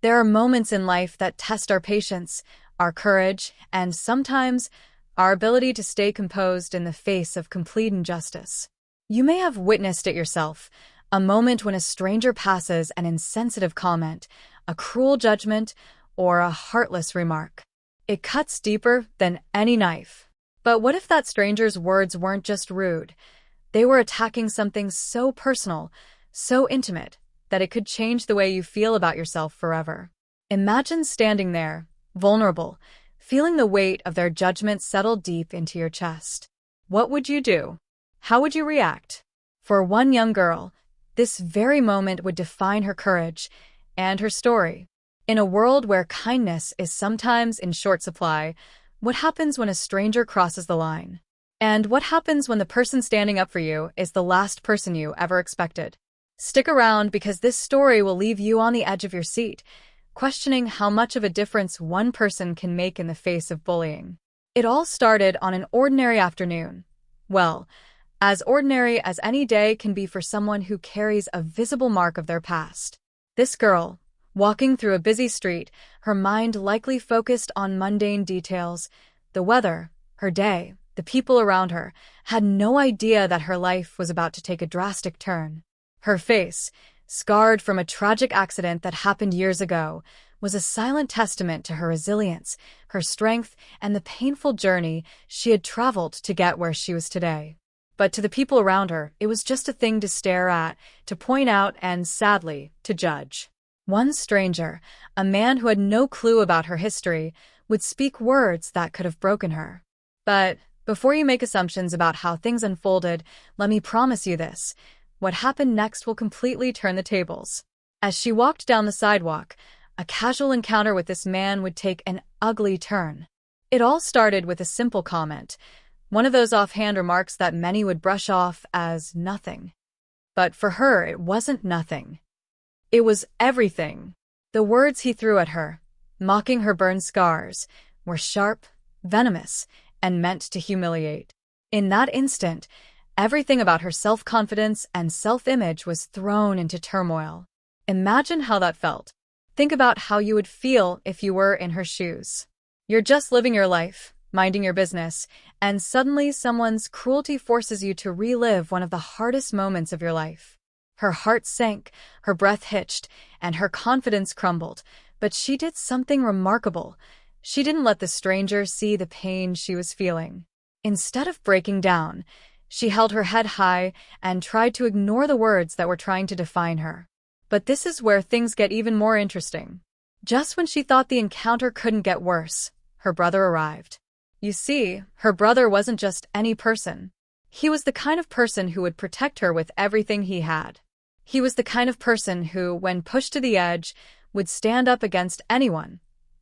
There are moments in life that test our patience, our courage, and sometimes our ability to stay composed in the face of complete injustice. You may have witnessed it yourself, a moment when a stranger passes an insensitive comment, a cruel judgment, or a heartless remark. It cuts deeper than any knife. But what if that stranger's words weren't just rude? They were attacking something so personal, so intimate, that it could change the way you feel about yourself forever. Imagine standing there, vulnerable, feeling the weight of their judgment settle deep into your chest. What would you do? How would you react? For one young girl, this very moment would define her courage and her story. In a world where kindness is sometimes in short supply, what happens when a stranger crosses the line? And what happens when the person standing up for you is the last person you ever expected? Stick around because this story will leave you on the edge of your seat, questioning how much of a difference one person can make in the face of bullying. It all started on an ordinary afternoon. Well, as ordinary as any day can be for someone who carries a visible mark of their past. This girl, walking through a busy street, her mind likely focused on mundane details, the weather, her day, the people around her, had no idea that her life was about to take a drastic turn. Her face, scarred from a tragic accident that happened years ago, was a silent testament to her resilience, her strength, and the painful journey she had traveled to get where she was today. But to the people around her, it was just a thing to stare at, to point out, and sadly, to judge. One stranger, a man who had no clue about her history, would speak words that could have broken her. But before you make assumptions about how things unfolded, let me promise you this. What happened next will completely turn the tables. As she walked down the sidewalk, a casual encounter with this man would take an ugly turn. It all started with a simple comment, one of those offhand remarks that many would brush off as nothing. But for her, it wasn't nothing. It was everything. The words he threw at her, mocking her burned scars, were sharp, venomous, and meant to humiliate. In that instant, everything about her self-confidence and self-image was thrown into turmoil. Imagine how that felt. Think about how you would feel if you were in her shoes. You're just living your life, minding your business, and suddenly someone's cruelty forces you to relive one of the hardest moments of your life. Her heart sank, her breath hitched, and her confidence crumbled. But she did something remarkable. She didn't let the stranger see the pain she was feeling. Instead of breaking down, she held her head high and tried to ignore the words that were trying to define her. But this is where things get even more interesting. Just when she thought the encounter couldn't get worse, her brother arrived. You see, her brother wasn't just any person. He was the kind of person who would protect her with everything he had. He was the kind of person who, when pushed to the edge, would stand up against anyone,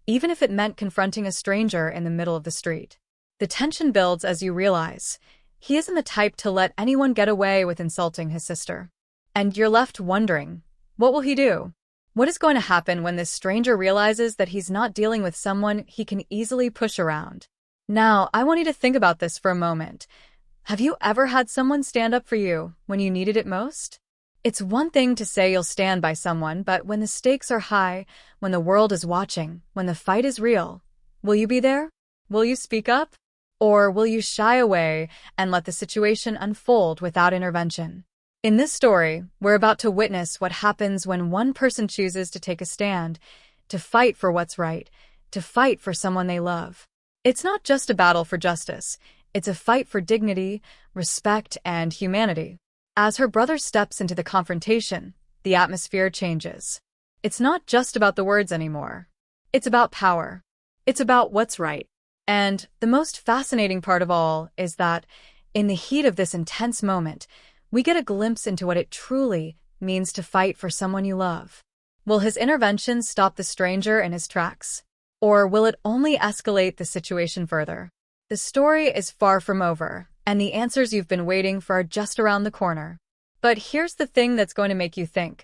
even if it meant confronting a stranger in the middle of the street. The tension builds as you realize he isn't the type to let anyone get away with insulting his sister. And you're left wondering, what will he do? What is going to happen when this stranger realizes that he's not dealing with someone he can easily push around? Now, I want you to think about this for a moment. Have you ever had someone stand up for you when you needed it most? It's one thing to say you'll stand by someone, but when the stakes are high, when the world is watching, when the fight is real, will you be there? Will you speak up? Or will you shy away and let the situation unfold without intervention? In this story, we're about to witness what happens when one person chooses to take a stand, to fight for what's right, to fight for someone they love. It's not just a battle for justice, it's a fight for dignity, respect, and humanity. As her brother steps into the confrontation, the atmosphere changes. It's not just about the words anymore. It's about power. It's about what's right. And the most fascinating part of all is that, in the heat of this intense moment, we get a glimpse into what it truly means to fight for someone you love. Will his intervention stop the stranger in his tracks? Or will it only escalate the situation further? The story is far from over, and the answers you've been waiting for are just around the corner. But here's the thing that's going to make you think.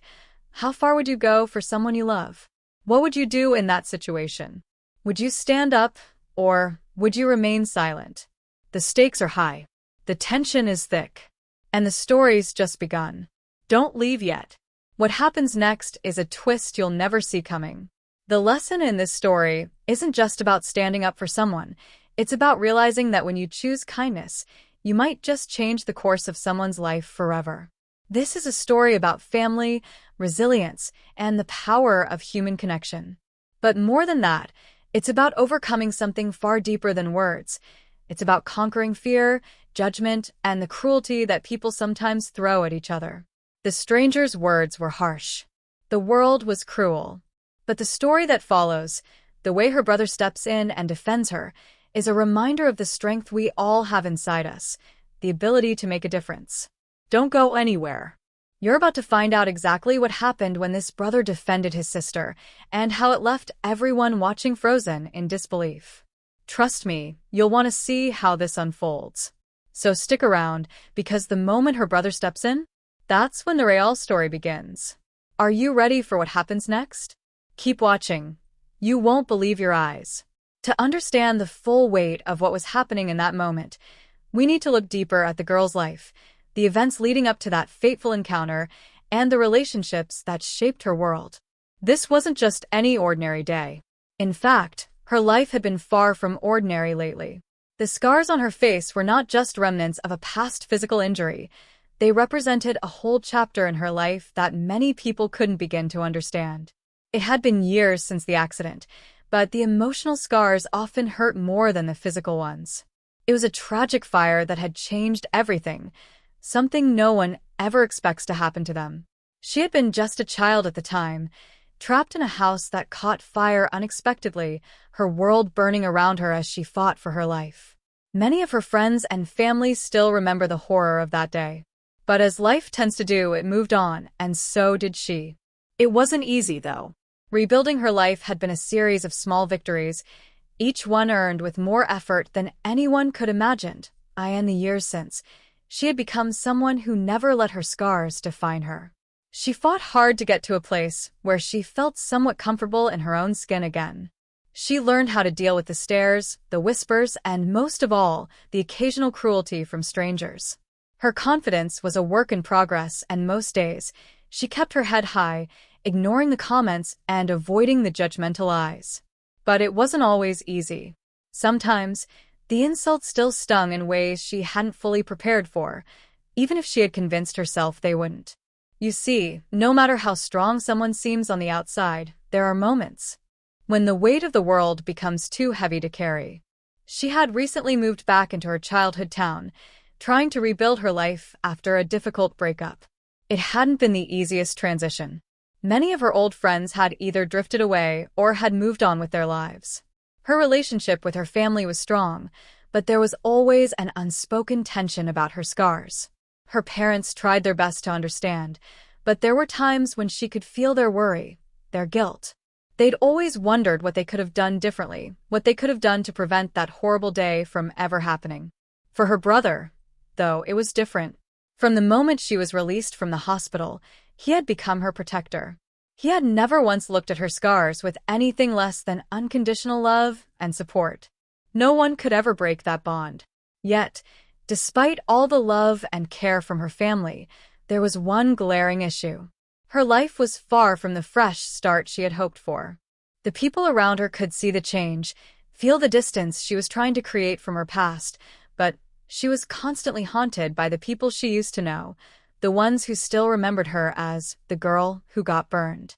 How far would you go for someone you love? What would you do in that situation? Would you stand up, or would you remain silent? The stakes are high. The tension is thick. And the story's just begun. Don't leave yet. What happens next is a twist you'll never see coming. The lesson in this story isn't just about standing up for someone. It's about realizing that when you choose kindness, you might just change the course of someone's life forever. This is a story about family, resilience, and the power of human connection. But more than that, it's about overcoming something far deeper than words. It's about conquering fear, judgment, and the cruelty that people sometimes throw at each other. The stranger's words were harsh. The world was cruel. But the story that follows, the way her brother steps in and defends her, is a reminder of the strength we all have inside us, the ability to make a difference. Don't go anywhere. You're about to find out exactly what happened when this brother defended his sister, and how it left everyone watching Frozen in disbelief. Trust me, you'll want to see how this unfolds. So stick around, because the moment her brother steps in, that's when the real story begins. Are you ready for what happens next? Keep watching. You won't believe your eyes. To understand the full weight of what was happening in that moment, we need to look deeper at the girl's life, the events leading up to that fateful encounter, and the relationships that shaped her world. This wasn't just any ordinary day. In fact, her life had been far from ordinary lately. The scars on her face were not just remnants of a past physical injury. They represented a whole chapter in her life that many people couldn't begin to understand. It had been years since the accident, but the emotional scars often hurt more than the physical ones. It was a tragic fire that had changed everything, something no one ever expects to happen to them. She had been just a child at the time, trapped in a house that caught fire unexpectedly, her world burning around her as she fought for her life. Many of her friends and family still remember the horror of that day. But as life tends to do, it moved on, and so did she. It wasn't easy, though. Rebuilding her life had been a series of small victories, each one earned with more effort than anyone could imagine. In the years since, she had become someone who never let her scars define her. She fought hard to get to a place where she felt somewhat comfortable in her own skin again. She learned how to deal with the stares, the whispers, and most of all, the occasional cruelty from strangers. Her confidence was a work in progress, and most days, she kept her head high, ignoring the comments and avoiding the judgmental eyes. But it wasn't always easy. Sometimes, the insults still stung in ways she hadn't fully prepared for, even if she had convinced herself they wouldn't. You see, no matter how strong someone seems on the outside, there are moments when the weight of the world becomes too heavy to carry. She had recently moved back into her childhood town, trying to rebuild her life after a difficult breakup. It hadn't been the easiest transition. Many of her old friends had either drifted away or had moved on with their lives. Her relationship with her family was strong, but there was always an unspoken tension about her scars. Her parents tried their best to understand, but there were times when she could feel their worry, their guilt. They'd always wondered what they could have done differently, what they could have done to prevent that horrible day from ever happening. For her brother, though, it was different. From the moment she was released from the hospital, he had become her protector. He had never once looked at her scars with anything less than unconditional love and support. No one could ever break that bond. Yet, despite all the love and care from her family, there was one glaring issue. Her life was far from the fresh start she had hoped for. The people around her could see the change, feel the distance she was trying to create from her past, but she was constantly haunted by the people she used to know, the ones who still remembered her as the girl who got burned.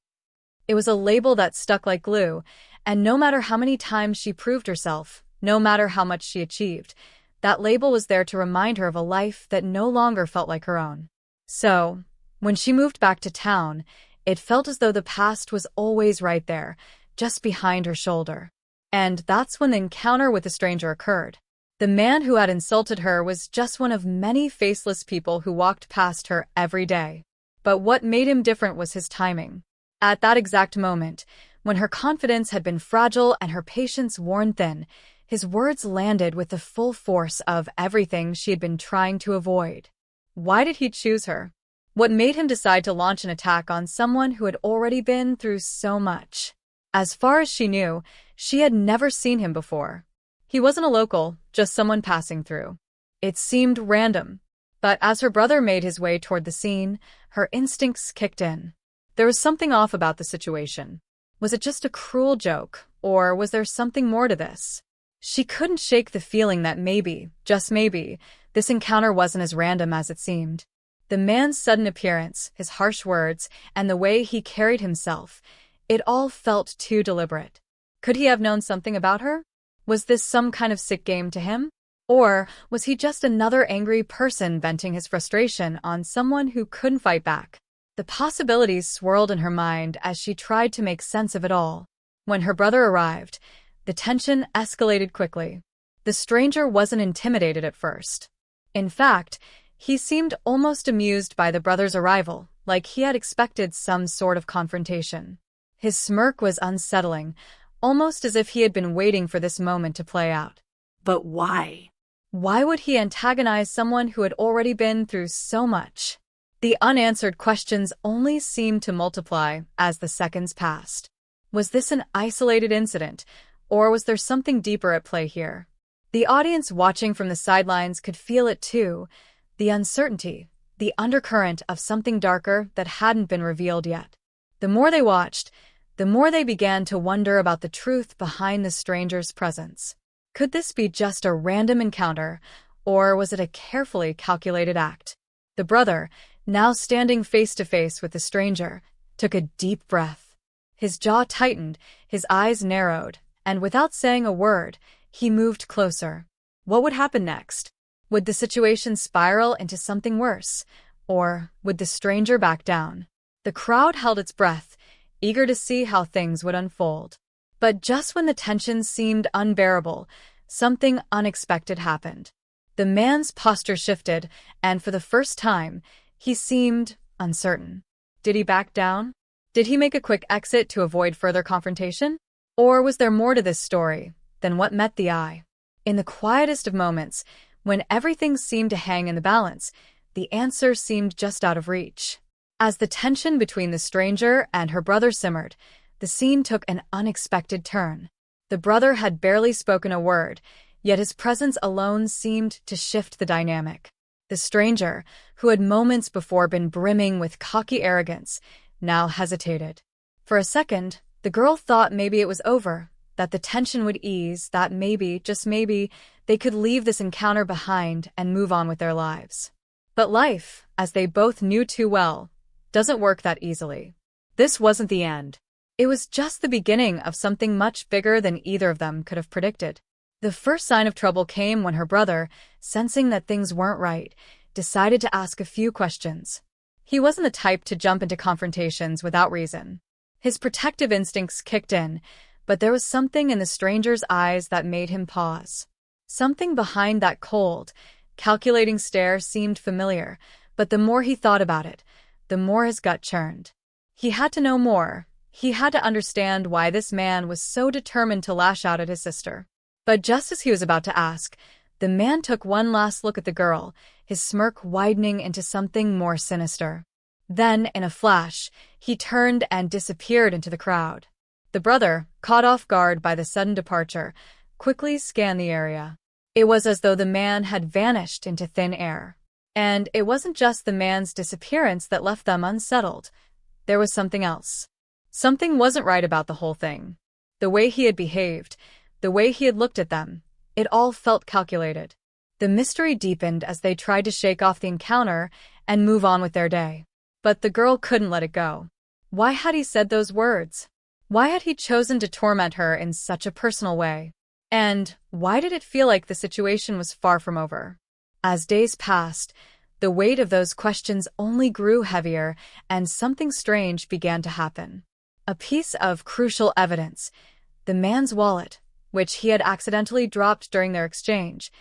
It was a label that stuck like glue, and no matter how many times she proved herself, no matter how much she achieved, that label was there to remind her of a life that no longer felt like her own. So, when she moved back to town, it felt as though the past was always right there, just behind her shoulder. And that's when the encounter with the stranger occurred. The man who had insulted her was just one of many faceless people who walked past her every day. But what made him different was his timing. At that exact moment, when her confidence had been fragile and her patience worn thin, his words landed with the full force of everything she had been trying to avoid. Why did he choose her? What made him decide to launch an attack on someone who had already been through so much? As far as she knew, she had never seen him before. He wasn't a local, just someone passing through. It seemed random. But as her brother made his way toward the scene, her instincts kicked in. There was something off about the situation. Was it just a cruel joke, or was there something more to this? She couldn't shake the feeling that maybe, just maybe, this encounter wasn't as random as it seemed. The man's sudden appearance, his harsh words, and the way he carried himself, it all felt too deliberate. Could he have known something about her? Was this some kind of sick game to him? Or was he just another angry person venting his frustration on someone who couldn't fight back? The possibilities swirled in her mind as she tried to make sense of it all. When her brother arrived, the tension escalated quickly. The stranger wasn't intimidated at first. In fact, he seemed almost amused by the brother's arrival, like he had expected some sort of confrontation. His smirk was unsettling, almost as if he had been waiting for this moment to play out. But why? Why would he antagonize someone who had already been through so much? The unanswered questions only seemed to multiply as the seconds passed. Was this an isolated incident, or was there something deeper at play here? The audience watching from the sidelines could feel it too, the uncertainty, the undercurrent of something darker that hadn't been revealed yet. The more they watched, the more they began to wonder about the truth behind the stranger's presence. Could this be just a random encounter, or was it a carefully calculated act? The brother, now standing face to face with the stranger, took a deep breath. His jaw tightened, his eyes narrowed, and without saying a word, he moved closer. What would happen next? Would the situation spiral into something worse, or would the stranger back down? The crowd held its breath, eager to see how things would unfold. But just when the tension seemed unbearable, something unexpected happened. The man's posture shifted, and for the first time, he seemed uncertain. Did he back down? Did he make a quick exit to avoid further confrontation? Or was there more to this story than what met the eye? In the quietest of moments, when everything seemed to hang in the balance, the answer seemed just out of reach. As the tension between the stranger and her brother simmered, the scene took an unexpected turn. The brother had barely spoken a word, yet his presence alone seemed to shift the dynamic. The stranger, who had moments before been brimming with cocky arrogance, now hesitated. For a second, the girl thought maybe it was over, that the tension would ease, that maybe, just maybe, they could leave this encounter behind and move on with their lives. But life, as they both knew too well, doesn't work that easily. This wasn't the end. It was just the beginning of something much bigger than either of them could have predicted. The first sign of trouble came when her brother, sensing that things weren't right, decided to ask a few questions. He wasn't the type to jump into confrontations without reason. His protective instincts kicked in, but there was something in the stranger's eyes that made him pause. Something behind that cold, calculating stare seemed familiar, but the more he thought about it, the more his gut churned. He had to know more. He had to understand why this man was so determined to lash out at his sister. But just as he was about to ask, the man took one last look at the girl, his smirk widening into something more sinister. Then, in a flash, he turned and disappeared into the crowd. The brother, caught off guard by the sudden departure, quickly scanned the area. It was as though the man had vanished into thin air. And it wasn't just the man's disappearance that left them unsettled. There was something else. Something wasn't right about the whole thing. The way he had behaved, the way he had looked at them, it all felt calculated. The mystery deepened as they tried to shake off the encounter and move on with their day. But the girl couldn't let it go. Why had he said those words? Why had he chosen to torment her in such a personal way? And why did it feel like the situation was far from over? As days passed, the weight of those questions only grew heavier, and something strange began to happen. A piece of crucial evidence, the man's wallet, which he had accidentally dropped during their exchange,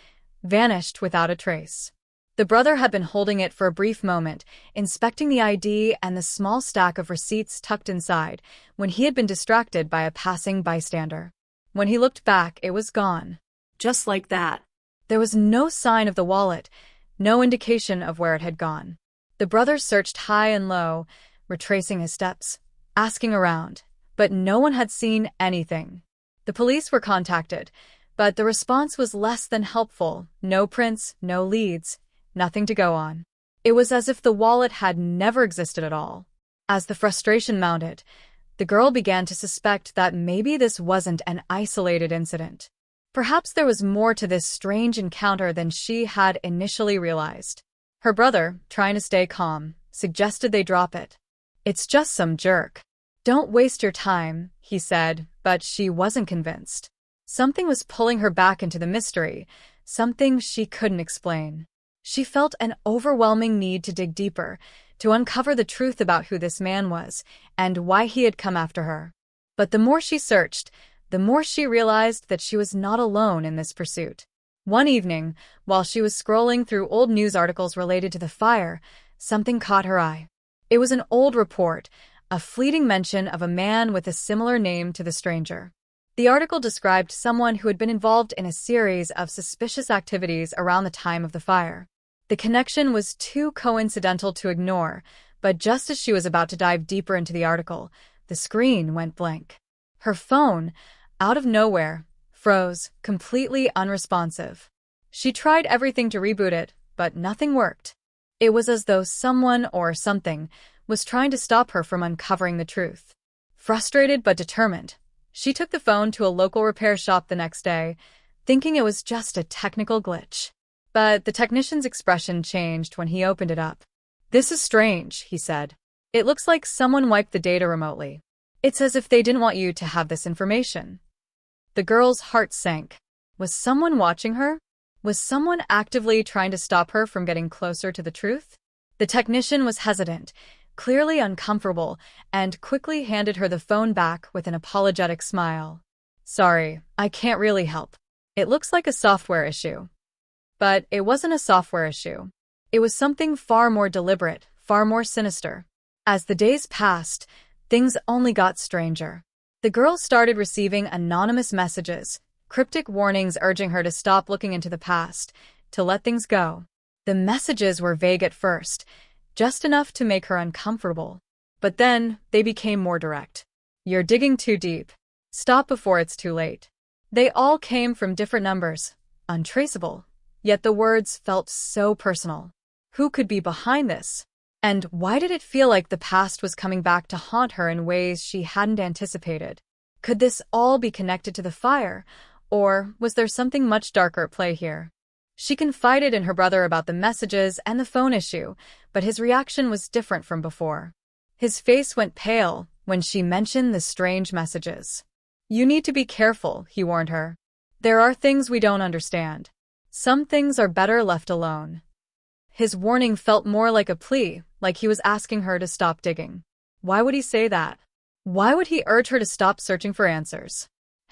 vanished without a trace. The brother had been holding it for a brief moment, inspecting the ID and the small stack of receipts tucked inside, when he had been distracted by a passing bystander. When he looked back, it was gone. Just like that. There was no sign of the wallet, no indication of where it had gone. The brother searched high and low, retracing his steps, asking around, but no one had seen anything. The police were contacted, but the response was less than helpful. No prints, no leads, nothing to go on. It was as if the wallet had never existed at all. As the frustration mounted, The girl began to suspect that maybe this wasn't an isolated incident. Perhaps there was more to this strange encounter than she had initially realized. Her brother, trying to stay calm, suggested they drop it. "It's just some jerk. Don't waste your time," he said, but she wasn't convinced. Something was pulling her back into the mystery, something she couldn't explain. She felt an overwhelming need to dig deeper, to uncover the truth about who this man was and why he had come after her. But the more she searched, the more she realized that she was not alone in this pursuit. One evening, while she was scrolling through old news articles related to the fire, something caught her eye. It was an old report, a fleeting mention of a man with a similar name to the stranger. The article described someone who had been involved in a series of suspicious activities around the time of the fire. The connection was too coincidental to ignore, but just as she was about to dive deeper into the article, the screen went blank. Her phone, out of nowhere, froze, completely unresponsive. She tried everything to reboot it, but nothing worked. It was as though someone or something was trying to stop her from uncovering the truth. Frustrated but determined, she took the phone to a local repair shop the next day, thinking it was just a technical glitch. But the technician's expression changed when he opened it up. "This is strange," he said. "It looks like someone wiped the data remotely. It's as if they didn't want you to have this information." The girl's heart sank. Was someone watching her? Was someone actively trying to stop her from getting closer to the truth? The technician was hesitant, clearly uncomfortable, and quickly handed her the phone back with an apologetic smile. "Sorry, I can't really help. It looks like a software issue." But it wasn't a software issue. It was something far more deliberate, far more sinister. As the days passed, things only got stranger. The girl started receiving anonymous messages, cryptic warnings urging her to stop looking into the past, to let things go. The messages were vague at first, just enough to make her uncomfortable. But then they became more direct. "You're digging too deep. Stop before it's too late." They all came from different numbers, untraceable. Yet the words felt so personal. Who could be behind this? And why did it feel like the past was coming back to haunt her in ways she hadn't anticipated? Could this all be connected to the fire? Or was there something much darker at play here? She confided in her brother about the messages and the phone issue, but his reaction was different from before. His face went pale when she mentioned the strange messages. "You need to be careful," he warned her. "There are things we don't understand. Some things are better left alone." His warning felt more like a plea, like he was asking her to stop digging. Why would he say that? Why would he urge her to stop searching for answers?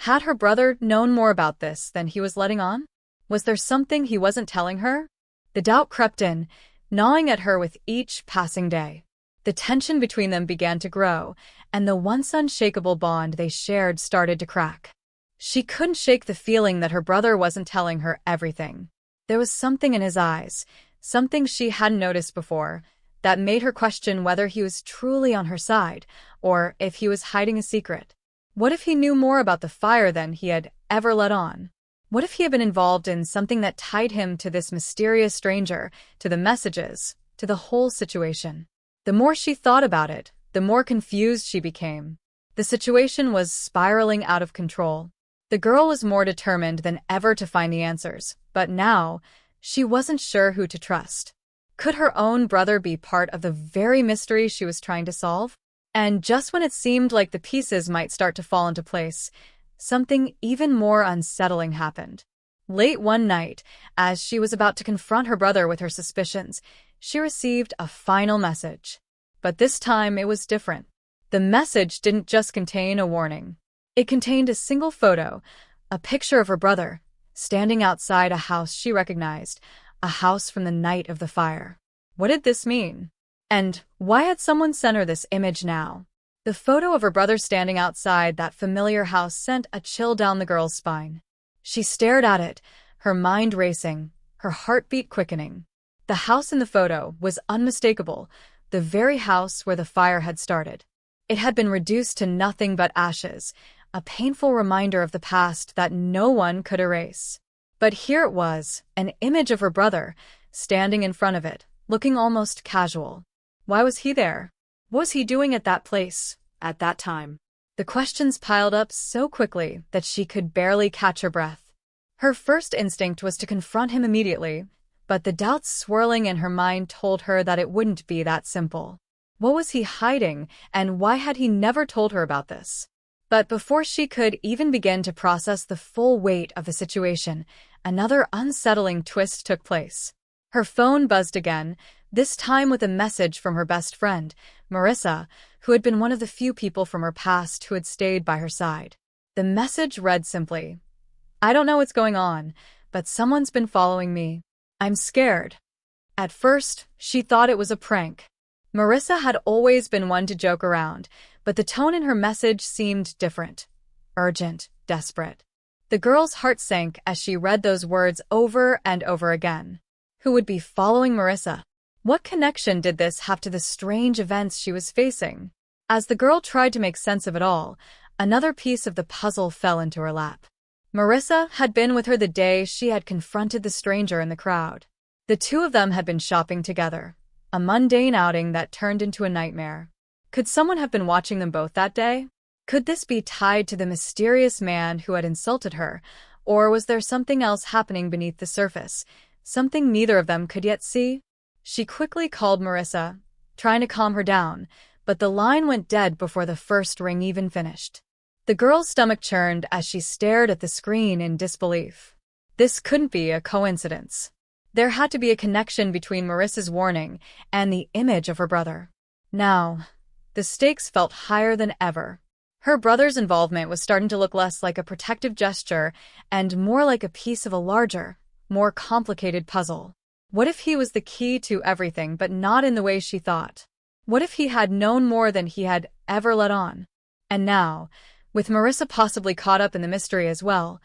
Had her brother known more about this than he was letting on? Was there something he wasn't telling her? The doubt crept in, gnawing at her with each passing day. The tension between them began to grow, and the once unshakable bond they shared started to crack. She couldn't shake the feeling that her brother wasn't telling her everything. There was something in his eyes, something she hadn't noticed before, that made her question whether he was truly on her side, or if he was hiding a secret. What if he knew more about the fire than he had ever let on? What if he had been involved in something that tied him to this mysterious stranger, to the messages, to the whole situation? The more she thought about it, the more confused she became. The situation was spiraling out of control. The girl was more determined than ever to find the answers, but now, she wasn't sure who to trust. Could her own brother be part of the very mystery she was trying to solve? And just when it seemed like the pieces might start to fall into place, something even more unsettling happened. Late one night, as she was about to confront her brother with her suspicions, she received a final message. But this time it was different. The message didn't just contain a warning. It contained a single photo, a picture of her brother, standing outside a house she recognized, a house from the night of the fire. What did this mean? And why had someone sent her this image now? The photo of her brother standing outside that familiar house sent a chill down the girl's spine. She stared at it, her mind racing, her heartbeat quickening. The house in the photo was unmistakable, the very house where the fire had started. It had been reduced to nothing but ashes, a painful reminder of the past that no one could erase. But here it was, an image of her brother, standing in front of it, looking almost casual. Why was he there? What was he doing at that place, at that time? The questions piled up so quickly that she could barely catch her breath. Her first instinct was to confront him immediately, but the doubts swirling in her mind told her that it wouldn't be that simple. What was he hiding, and why had he never told her about this? But before she could even begin to process the full weight of the situation, another unsettling twist took place. Her phone buzzed again, this time with a message from her best friend, Marissa, who had been one of the few people from her past who had stayed by her side. The message read simply, "I don't know what's going on, but someone's been following me. I'm scared." At first, she thought it was a prank. Marissa had always been one to joke around, but the tone in her message seemed different. Urgent, desperate. The girl's heart sank as she read those words over and over again. Who would be following Marissa? What connection did this have to the strange events she was facing? As the girl tried to make sense of it all, another piece of the puzzle fell into her lap. Marissa had been with her the day she had confronted the stranger in the crowd. The two of them had been shopping together, a mundane outing that turned into a nightmare. Could someone have been watching them both that day? Could this be tied to the mysterious man who had insulted her, or was there something else happening beneath the surface, something neither of them could yet see? She quickly called Marissa, trying to calm her down, but the line went dead before the first ring even finished. The girl's stomach churned as she stared at the screen in disbelief. This couldn't be a coincidence. There had to be a connection between Marissa's warning and the image of her brother. Now, the stakes felt higher than ever. Her brother's involvement was starting to look less like a protective gesture and more like a piece of a larger, more complicated puzzle. What if he was the key to everything, but not in the way she thought? What if he had known more than he had ever let on? And now, with Marissa possibly caught up in the mystery as well,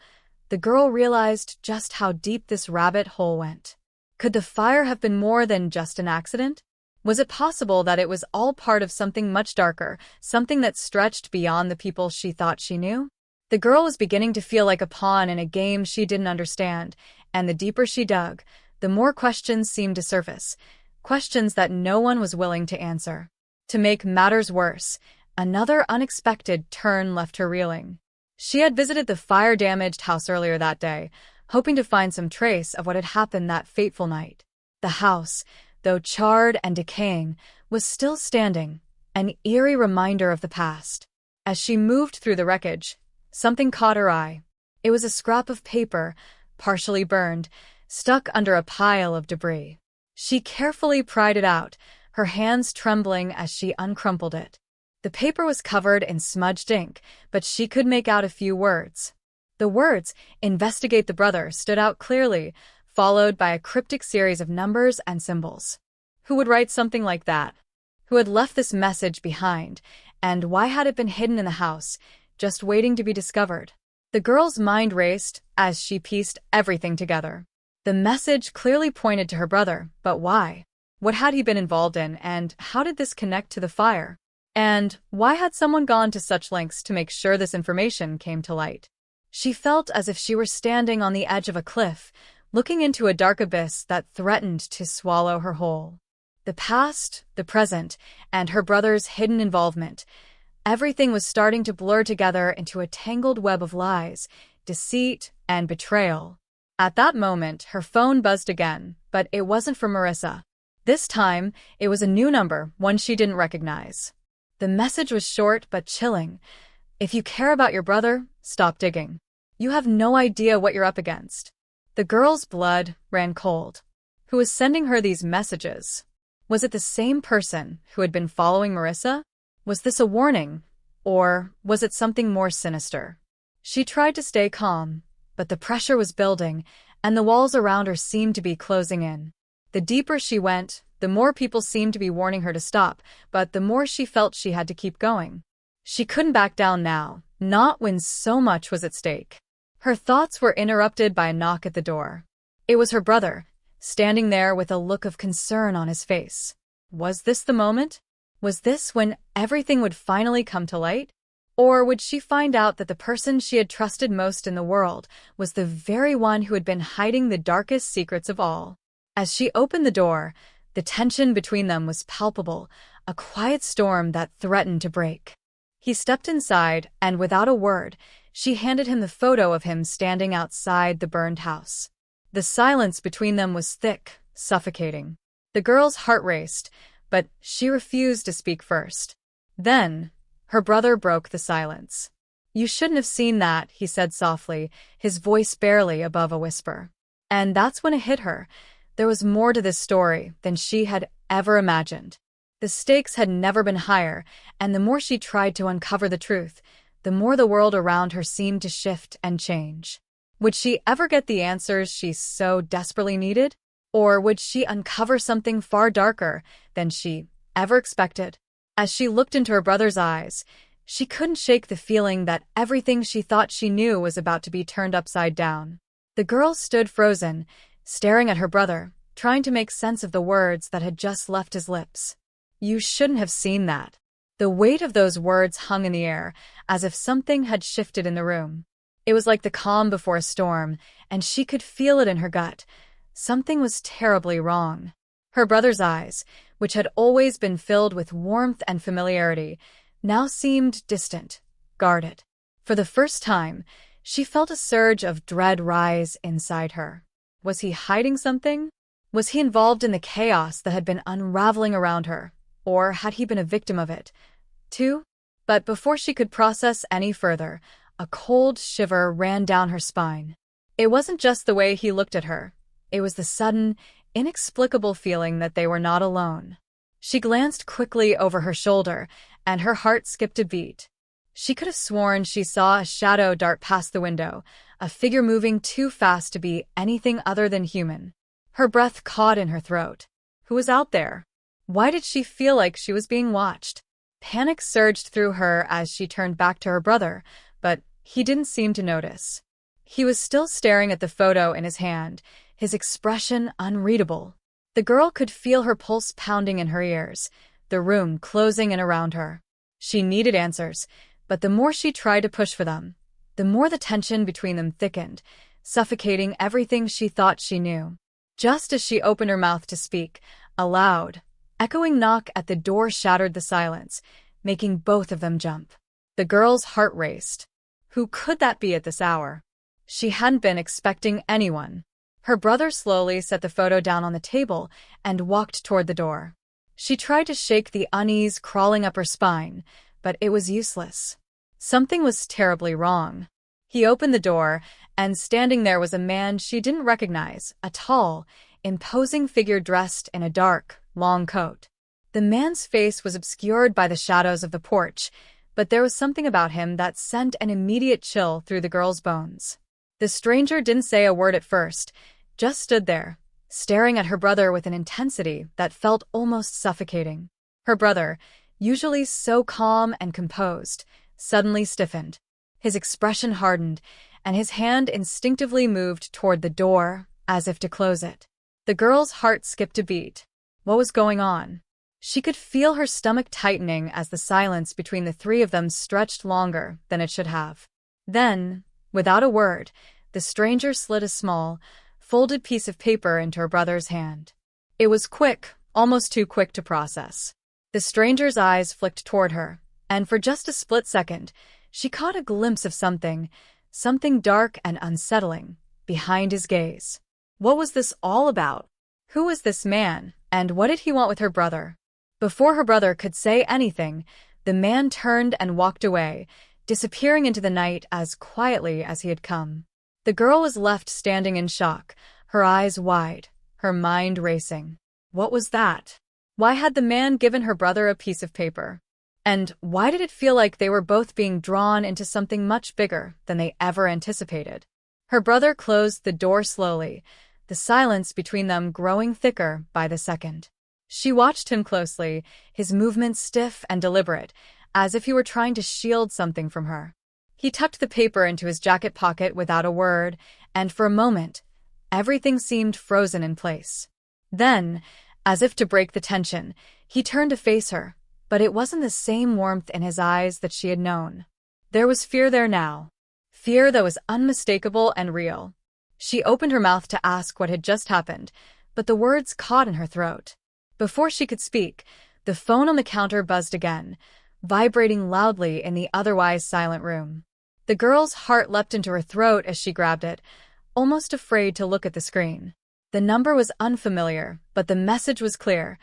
the girl realized just how deep this rabbit hole went. Could the fire have been more than just an accident? Was it possible that it was all part of something much darker, something that stretched beyond the people she thought she knew? The girl was beginning to feel like a pawn in a game she didn't understand, and the deeper she dug, the more questions seemed to surface, questions that no one was willing to answer. To make matters worse, another unexpected turn left her reeling. She had visited the fire-damaged house earlier that day, hoping to find some trace of what had happened that fateful night. The house, though charred and decaying, was still standing, an eerie reminder of the past. As she moved through the wreckage, something caught her eye. It was a scrap of paper, partially burned, stuck under a pile of debris. She carefully pried it out, her hands trembling as she uncrumpled it. The paper was covered in smudged ink, but she could make out a few words. The words, "Investigate the brother," stood out clearly, followed by a cryptic series of numbers and symbols. Who would write something like that? Who had left this message behind, and why had it been hidden in the house, just waiting to be discovered? The girl's mind raced as she pieced everything together. The message clearly pointed to her brother, but why? What had he been involved in, and how did this connect to the fire? And why had someone gone to such lengths to make sure this information came to light? She felt as if she were standing on the edge of a cliff, looking into a dark abyss that threatened to swallow her whole. The past, the present, and her brother's hidden involvement. Everything was starting to blur together into a tangled web of lies, deceit, and betrayal. At that moment, her phone buzzed again, but it wasn't from Marissa. This time, it was a new number, one she didn't recognize. The message was short but chilling. If you care about your brother, stop digging. You have no idea what you're up against. The girl's blood ran cold. Who was sending her these messages? Was it the same person who had been following Marissa? Was this a warning? Or was it something more sinister? She tried to stay calm, but the pressure was building, and the walls around her seemed to be closing in. The deeper she went, the more people seemed to be warning her to stop, but the more she felt she had to keep going. She couldn't back down now, not when so much was at stake. Her thoughts were interrupted by a knock at the door. It was her brother, standing there with a look of concern on his face. Was this the moment? Was this when everything would finally come to light? Or would she find out that the person she had trusted most in the world was the very one who had been hiding the darkest secrets of all? As she opened the door, the tension between them was palpable, a quiet storm that threatened to break. He stepped inside, and without a word, she handed him the photo of him standing outside the burned house. The silence between them was thick, suffocating. The girl's heart raced, but she refused to speak first. Then, her brother broke the silence. "You shouldn't have seen that," he said softly, his voice barely above a whisper. And that's when it hit her. There was more to this story than she had ever imagined. The stakes had never been higher, and the more she tried to uncover the truth, the more the world around her seemed to shift and change. Would she ever get the answers she so desperately needed? Or would she uncover something far darker than she ever expected? As she looked into her brother's eyes, she couldn't shake the feeling that everything she thought she knew was about to be turned upside down. The girl stood frozen, staring at her brother, trying to make sense of the words that had just left his lips. "You shouldn't have seen that." The weight of those words hung in the air, as if something had shifted in the room. It was like the calm before a storm, and she could feel it in her gut. Something was terribly wrong. Her brother's eyes, which had always been filled with warmth and familiarity, now seemed distant, guarded. For the first time, she felt a surge of dread rise inside her. Was he hiding something? Was he involved in the chaos that had been unraveling around her? Or had he been a victim of it, too? But before she could process any further, a cold shiver ran down her spine. It wasn't just the way he looked at her. It was the sudden, inexplicable feeling that they were not alone. She glanced quickly over her shoulder, and her heart skipped a beat. She could have sworn she saw a shadow dart past the window, a figure moving too fast to be anything other than human. Her breath caught in her throat. Who was out there? Why did she feel like she was being watched? Panic surged through her as she turned back to her brother, but he didn't seem to notice. He was still staring at the photo in his hand, his expression unreadable. The girl could feel her pulse pounding in her ears, the room closing in around her. She needed answers, but the more she tried to push for them, the more the tension between them thickened, suffocating everything she thought she knew. Just as she opened her mouth to speak, a loud, echoing knock at the door shattered the silence, making both of them jump. The girl's heart raced. Who could that be at this hour? She hadn't been expecting anyone. Her brother slowly set the photo down on the table and walked toward the door. She tried to shake the unease crawling up her spine, but it was useless. Something was terribly wrong. He opened the door, and standing there was a man she didn't recognize, a tall, imposing figure dressed in a dark, long coat. The man's face was obscured by the shadows of the porch, but there was something about him that sent an immediate chill through the girl's bones. The stranger didn't say a word at first, just stood there, staring at her brother with an intensity that felt almost suffocating. Her brother, usually so calm and composed, suddenly stiffened. His expression hardened, and his hand instinctively moved toward the door, as if to close it. The girl's heart skipped a beat. What was going on? She could feel her stomach tightening as the silence between the three of them stretched longer than it should have. Then, without a word, the stranger slid a small, folded piece of paper into her brother's hand. It was quick, almost too quick to process. The stranger's eyes flicked toward her, and for just a split second, she caught a glimpse of something dark and unsettling, behind his gaze. What was this all about? Who was this man, and what did he want with her brother? Before her brother could say anything, the man turned and walked away, disappearing into the night as quietly as he had come. The girl was left standing in shock, her eyes wide, her mind racing. What was that? Why had the man given her brother a piece of paper? And why did it feel like they were both being drawn into something much bigger than they ever anticipated? Her brother closed the door slowly, the silence between them growing thicker by the second. She watched him closely, his movements stiff and deliberate, as if he were trying to shield something from her. He tucked the paper into his jacket pocket without a word, and for a moment, everything seemed frozen in place. Then, as if to break the tension, he turned to face her, but it wasn't the same warmth in his eyes that she had known. There was fear there now. Fear that was unmistakable and real. She opened her mouth to ask what had just happened, but the words caught in her throat. Before she could speak, the phone on the counter buzzed again, vibrating loudly in the otherwise silent room. The girl's heart leapt into her throat as she grabbed it, almost afraid to look at the screen. The number was unfamiliar, but the message was clear.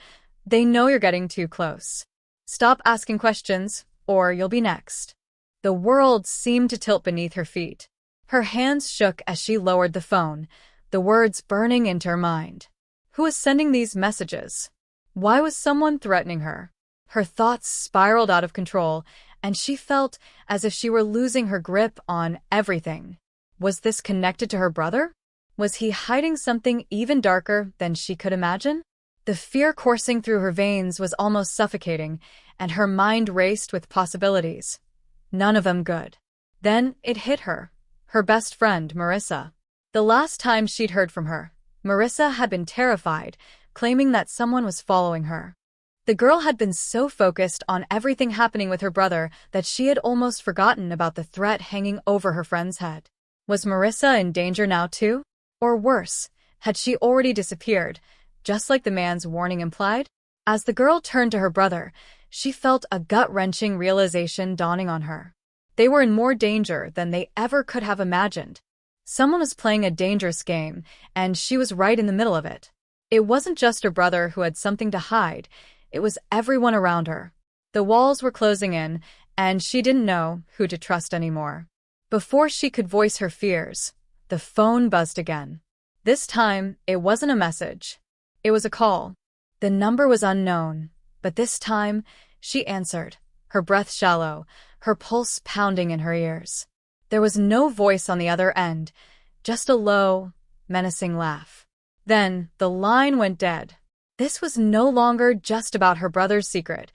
They know you're getting too close. Stop asking questions, or you'll be next. The world seemed to tilt beneath her feet. Her hands shook as she lowered the phone, the words burning into her mind. Who was sending these messages? Why was someone threatening her? Her thoughts spiraled out of control, and she felt as if she were losing her grip on everything. Was this connected to her brother? Was he hiding something even darker than she could imagine? The fear coursing through her veins was almost suffocating, and her mind raced with possibilities. None of them good. Then it hit her. Her best friend, Marissa. The last time she'd heard from her, Marissa had been terrified, claiming that someone was following her. The girl had been so focused on everything happening with her brother that she had almost forgotten about the threat hanging over her friend's head. Was Marissa in danger now too? Or worse, had she already disappeared, just like the man's warning implied? As the girl turned to her brother, she felt a gut-wrenching realization dawning on her. They were in more danger than they ever could have imagined. Someone was playing a dangerous game, and she was right in the middle of it. It wasn't just her brother who had something to hide, it was everyone around her. The walls were closing in, and she didn't know who to trust anymore. Before she could voice her fears, the phone buzzed again. This time, it wasn't a message. It was a call. The number was unknown, but this time, she answered, her breath shallow, her pulse pounding in her ears. There was no voice on the other end, just a low, menacing laugh. Then, the line went dead. This was no longer just about her brother's secret.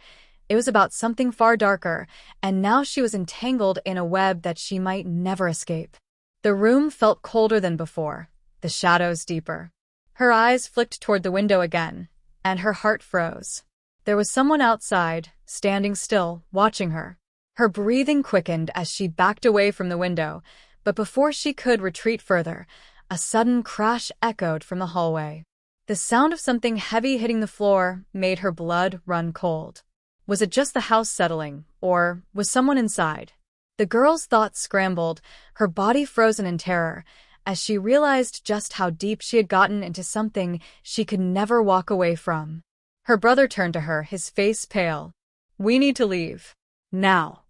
It was about something far darker, and now she was entangled in a web that she might never escape. The room felt colder than before, the shadows deeper. Her eyes flicked toward the window again, and her heart froze. There was someone outside, standing still, watching her. Her breathing quickened as she backed away from the window, but before she could retreat further, a sudden crash echoed from the hallway. The sound of something heavy hitting the floor made her blood run cold. Was it just the house settling, or was someone inside? The girl's thoughts scrambled, her body frozen in terror, as she realized just how deep she had gotten into something she could never walk away from. Her brother turned to her, his face pale. "We need to leave. Now."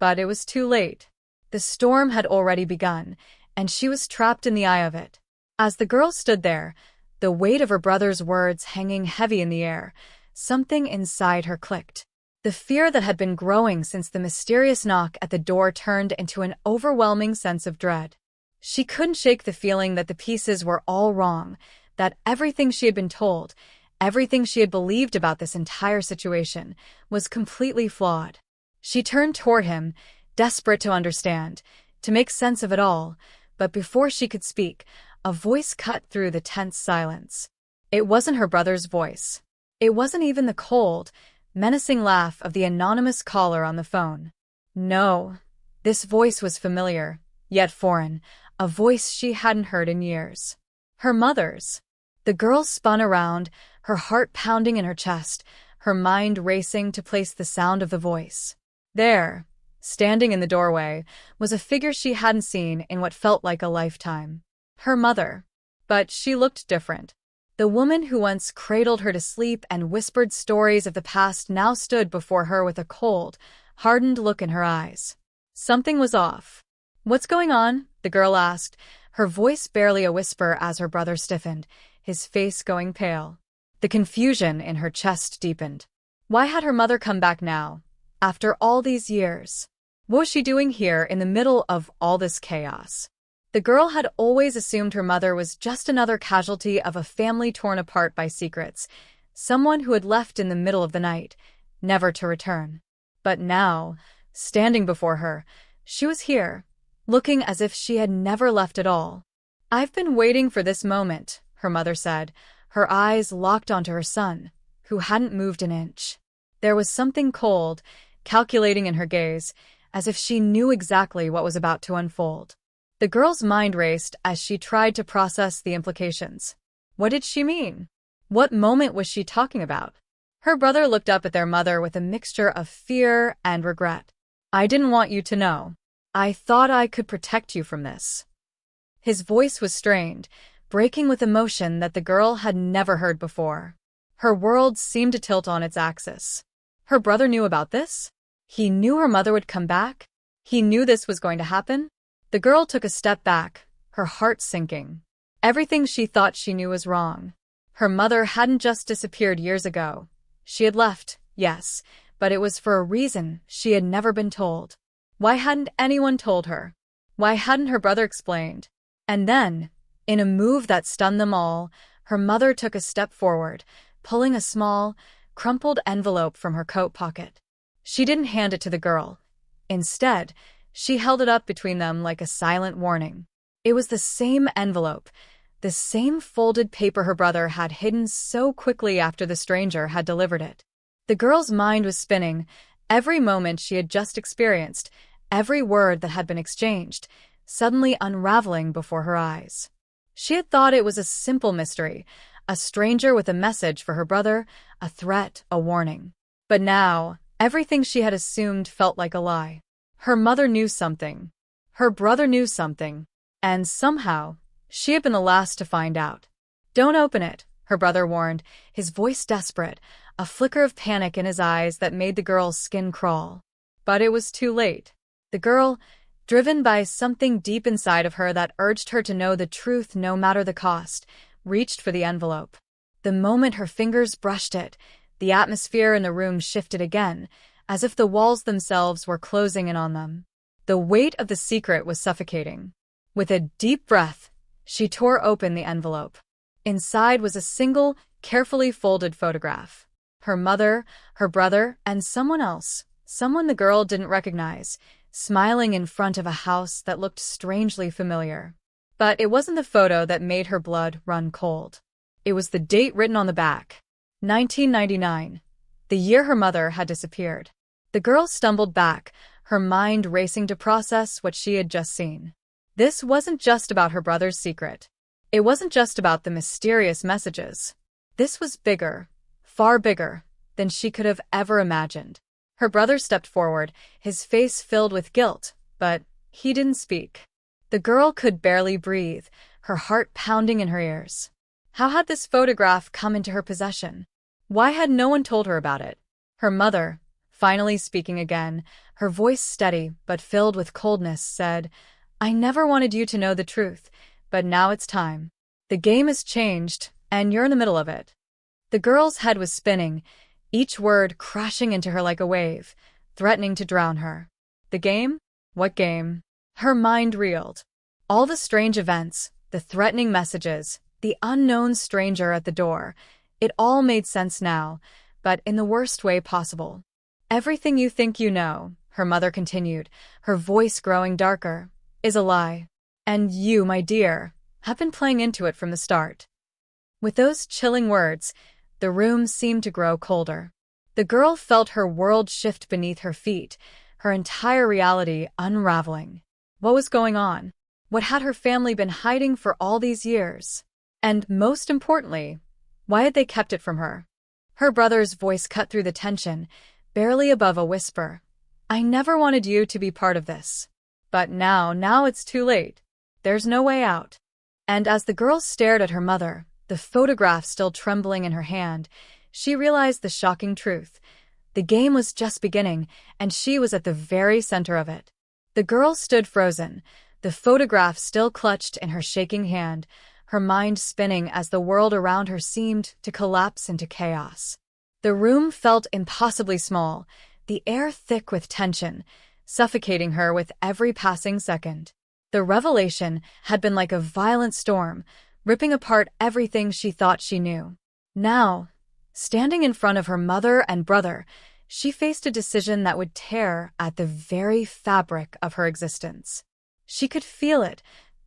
But it was too late. The storm had already begun, and she was trapped in the eye of it. As the girl stood there, the weight of her brother's words hanging heavy in the air, something inside her clicked. The fear that had been growing since the mysterious knock at the door turned into an overwhelming sense of dread. She couldn't shake the feeling that the pieces were all wrong, that everything she had been told, everything she had believed about this entire situation, was completely flawed. She turned toward him, desperate to understand, to make sense of it all, but before she could speak, a voice cut through the tense silence. It wasn't her brother's voice. It wasn't even the cold, menacing laugh of the anonymous caller on the phone. No, this voice was familiar, yet foreign, a voice she hadn't heard in years. Her mother's. The girl spun around, her heart pounding in her chest, her mind racing to place the sound of the voice. There, standing in the doorway, was a figure she hadn't seen in what felt like a lifetime. Her mother. But she looked different. The woman who once cradled her to sleep and whispered stories of the past now stood before her with a cold, hardened look in her eyes. Something was off. "What's going on?" the girl asked, her voice barely a whisper as her brother stiffened, his face going pale. The confusion in her chest deepened. Why had her mother come back now, after all these years? What was she doing here in the middle of all this chaos? The girl had always assumed her mother was just another casualty of a family torn apart by secrets, someone who had left in the middle of the night, never to return. But now, standing before her, she was here, looking as if she had never left at all. "I've been waiting for this moment," her mother said, her eyes locked onto her son, who hadn't moved an inch. There was something cold, calculating in her gaze, as if she knew exactly what was about to unfold. The girl's mind raced as she tried to process the implications. What did she mean? What moment was she talking about? Her brother looked up at their mother with a mixture of fear and regret. "I didn't want you to know. I thought I could protect you from this." His voice was strained, breaking with emotion that the girl had never heard before. Her world seemed to tilt on its axis. Her brother knew about this? He knew her mother would come back? He knew this was going to happen? The girl took a step back, her heart sinking. Everything she thought she knew was wrong. Her mother hadn't just disappeared years ago. She had left, yes, but it was for a reason she had never been told. Why hadn't anyone told her? Why hadn't her brother explained? And then, in a move that stunned them all, her mother took a step forward, pulling a small, crumpled envelope from her coat pocket. She didn't hand it to the girl. Instead, she held it up between them like a silent warning. It was the same envelope, the same folded paper her brother had hidden so quickly after the stranger had delivered it. The girl's mind was spinning, every moment she had just experienced, every word that had been exchanged, suddenly unraveling before her eyes. She had thought it was a simple mystery, a stranger with a message for her brother, a threat, a warning. But now, everything she had assumed felt like a lie. Her mother knew something. Her brother knew something. And somehow, she had been the last to find out. "Don't open it," her brother warned, his voice desperate, a flicker of panic in his eyes that made the girl's skin crawl. But it was too late. The girl, driven by something deep inside of her that urged her to know the truth no matter the cost, reached for the envelope. The moment her fingers brushed it, the atmosphere in the room shifted again, as if the walls themselves were closing in on them. The weight of the secret was suffocating. With a deep breath, she tore open the envelope. Inside was a single, carefully folded photograph. Her mother, her brother, and someone else, someone the girl didn't recognize, smiling in front of a house that looked strangely familiar. But it wasn't the photo that made her blood run cold. It was the date written on the back. 1999, the year her mother had disappeared. The girl stumbled back, her mind racing to process what she had just seen. This wasn't just about her brother's secret. It wasn't just about the mysterious messages. This was bigger, far bigger, than she could have ever imagined. Her brother stepped forward, his face filled with guilt, but he didn't speak. The girl could barely breathe, her heart pounding in her ears. How had this photograph come into her possession? Why had no one told her about it? Her mother, finally speaking again, her voice steady but filled with coldness, said, "I never wanted you to know the truth, but now it's time. The game has changed, and you're in the middle of it." The girl's head was spinning, each word crashing into her like a wave, threatening to drown her. The game? What game? Her mind reeled. All the strange events, the threatening messages, the unknown stranger at the door, it all made sense now, but in the worst way possible. "Everything you think you know," her mother continued, her voice growing darker, "is a lie. And you, my dear, have been playing into it from the start." With those chilling words, the room seemed to grow colder. The girl felt her world shift beneath her feet, her entire reality unraveling. What was going on? What had her family been hiding for all these years? And most importantly, why had they kept it from her? Her brother's voice cut through the tension, barely above a whisper. "I never wanted you to be part of this. But now it's too late. There's no way out." And as the girl stared at her mother, the photograph still trembling in her hand, she realized the shocking truth. The game was just beginning, and she was at the very center of it. The girl stood frozen, the photograph still clutched in her shaking hand, her mind spinning as the world around her seemed to collapse into chaos. The room felt impossibly small, the air thick with tension, suffocating her with every passing second. The revelation had been like a violent storm, ripping apart everything she thought she knew. Now, standing in front of her mother and brother, she faced a decision that would tear at the very fabric of her existence. She could feel it,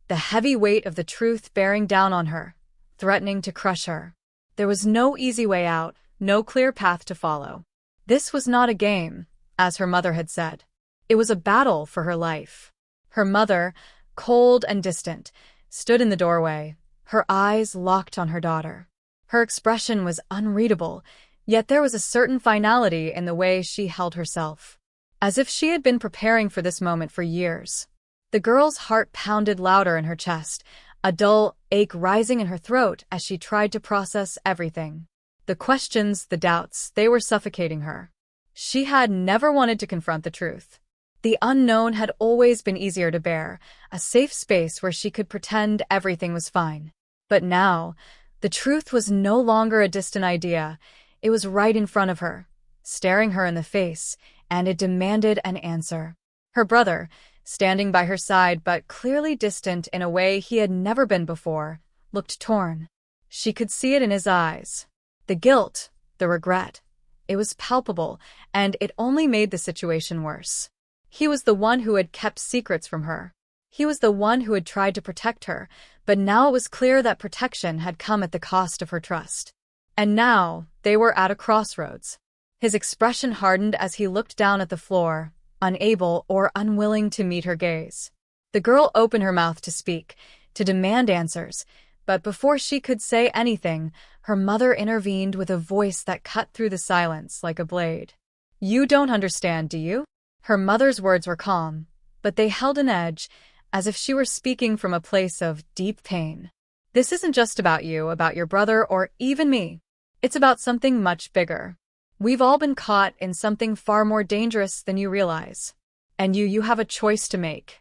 the heavy weight of the truth bearing down on her, threatening to crush her. There was no easy way out, no clear path to follow. This was not a game, as her mother had said. It was a battle for her life. Her mother, cold and distant, stood in the doorway, her eyes locked on her daughter. Her expression was unreadable, Yet there was a certain finality in the way she held herself, as if she had been preparing for this moment for years. The girl's heart pounded louder in her chest, a dull ache rising in her throat as she tried to process everything. The questions, the doubts, they were suffocating her. She had never wanted to confront the truth. The unknown had always been easier to bear, a safe space where she could pretend everything was fine. But now, the truth was no longer a distant idea. It was right in front of her, staring her in the face, and it demanded an answer. Her brother, standing by her side but clearly distant in a way he had never been before, looked torn. She could see it in his eyes. The guilt, the regret. It was palpable, and it only made the situation worse. He was the one who had kept secrets from her. He was the one who had tried to protect her, but now it was clear that protection had come at the cost of her trust. And now, they were at a crossroads. His expression hardened as he looked down at the floor, unable or unwilling to meet her gaze. The girl opened her mouth to speak, to demand answers, but before she could say anything, her mother intervened with a voice that cut through the silence like a blade. "You don't understand, do you?" Her mother's words were calm, but they held an edge, as if she were speaking from a place of deep pain. "This isn't just about you, about your brother, or even me. It's about something much bigger. We've all been caught in something far more dangerous than you realize. And you have a choice to make."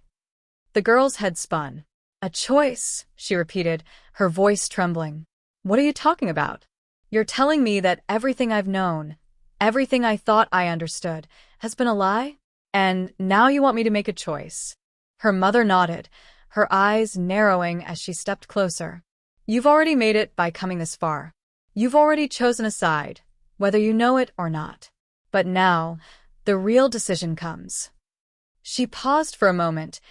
The girl's head spun. "A choice," she repeated, her voice trembling. "What are you talking about? You're telling me that everything I've known, everything I thought I understood, has been a lie? And now you want me to make a choice?" Her mother nodded, her eyes narrowing as she stepped closer. "You've already made it by coming this far. You've already chosen a side, whether you know it or not. But now, the real decision comes." She paused for a moment,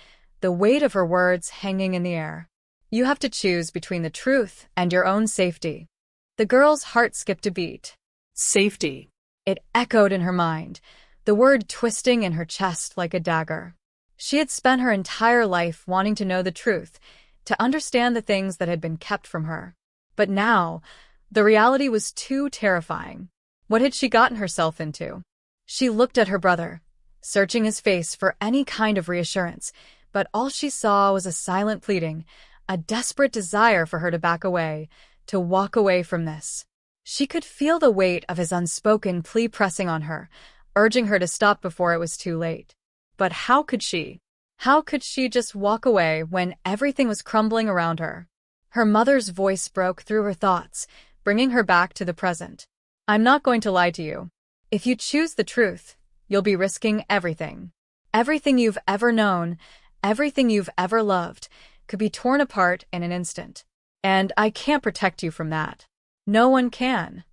the weight of her words hanging in the air. "You have to choose between the truth and your own safety." The girl's heart skipped a beat. Safety. It echoed in her mind, the word twisting in her chest like a dagger. She had spent her entire life wanting to know the truth, to understand the things that had been kept from her. But now, the reality was too terrifying. What had she gotten herself into? She looked at her brother, searching his face for any kind of reassurance, but all she saw was a silent pleading, a desperate desire for her to back away, to walk away from this. She could feel the weight of his unspoken plea pressing on her, urging her to stop before it was too late. But how could she? How could she just walk away when everything was crumbling around her? Her mother's voice broke through her thoughts, bringing her back to the present. "I'm not going to lie to you. If you choose the truth, you'll be risking everything. Everything you've ever known, everything you've ever loved, could be torn apart in an instant. And I can't protect you from that. No one can."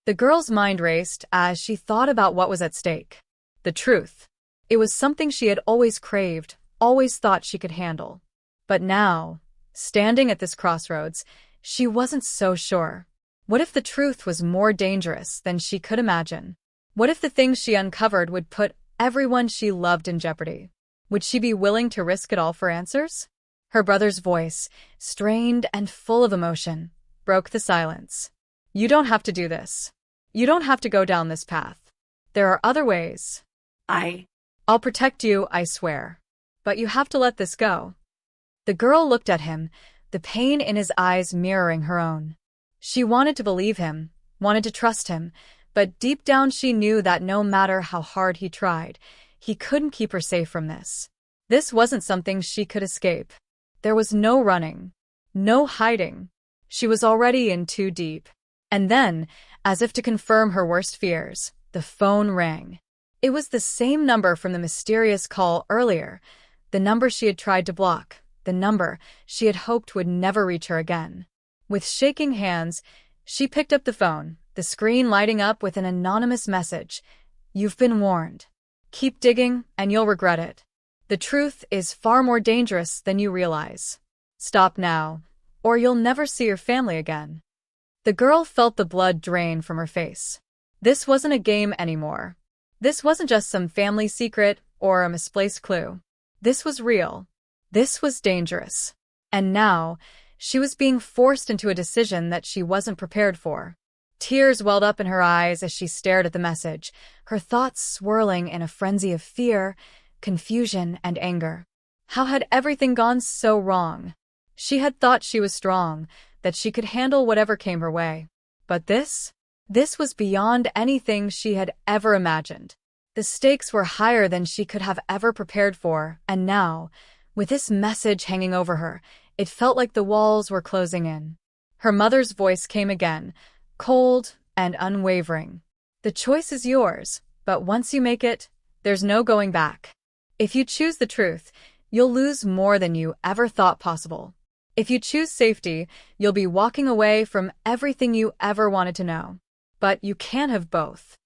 The girl's mind raced as she thought about what was at stake. The truth. It was something she had always craved, always thought she could handle. But now, standing at this crossroads, she wasn't so sure. What if the truth was more dangerous than she could imagine? What if the things she uncovered would put everyone she loved in jeopardy? Would she be willing to risk it all for answers? Her brother's voice, strained and full of emotion, broke the silence. "You don't have to do this. You don't have to go down this path. There are other ways. I'll protect you, I swear. But you have to let this go." The girl looked at him, the pain in his eyes mirroring her own. She wanted to believe him, wanted to trust him, but deep down she knew that no matter how hard he tried, he couldn't keep her safe from this. This wasn't something she could escape. There was no running, no hiding. She was already in too deep. And then, as if to confirm her worst fears, the phone rang. It was the same number from the mysterious call earlier, the number she had tried to block, the number she had hoped would never reach her again. With shaking hands, she picked up the phone, the screen lighting up with an anonymous message. "You've been warned. Keep digging, and you'll regret it. The truth is far more dangerous than you realize. Stop now, or you'll never see your family again." The girl felt the blood drain from her face. This wasn't a game anymore. This wasn't just some family secret or a misplaced clue. This was real. This was dangerous. And now, she was being forced into a decision that she wasn't prepared for. Tears welled up in her eyes as she stared at the message, her thoughts swirling in a frenzy of fear, confusion, and anger. How had everything gone so wrong? She had thought she was strong, that she could handle whatever came her way. But this was beyond anything she had ever imagined. The stakes were higher than she could have ever prepared for, and now, with this message hanging over her, it felt like the walls were closing in. Her mother's voice came again, cold and unwavering. The choice is yours, but once you make it, there's no going back. If you choose the truth, you'll lose more than you ever thought possible. If you choose safety, you'll be walking away from everything you ever wanted to know. But you can't have both.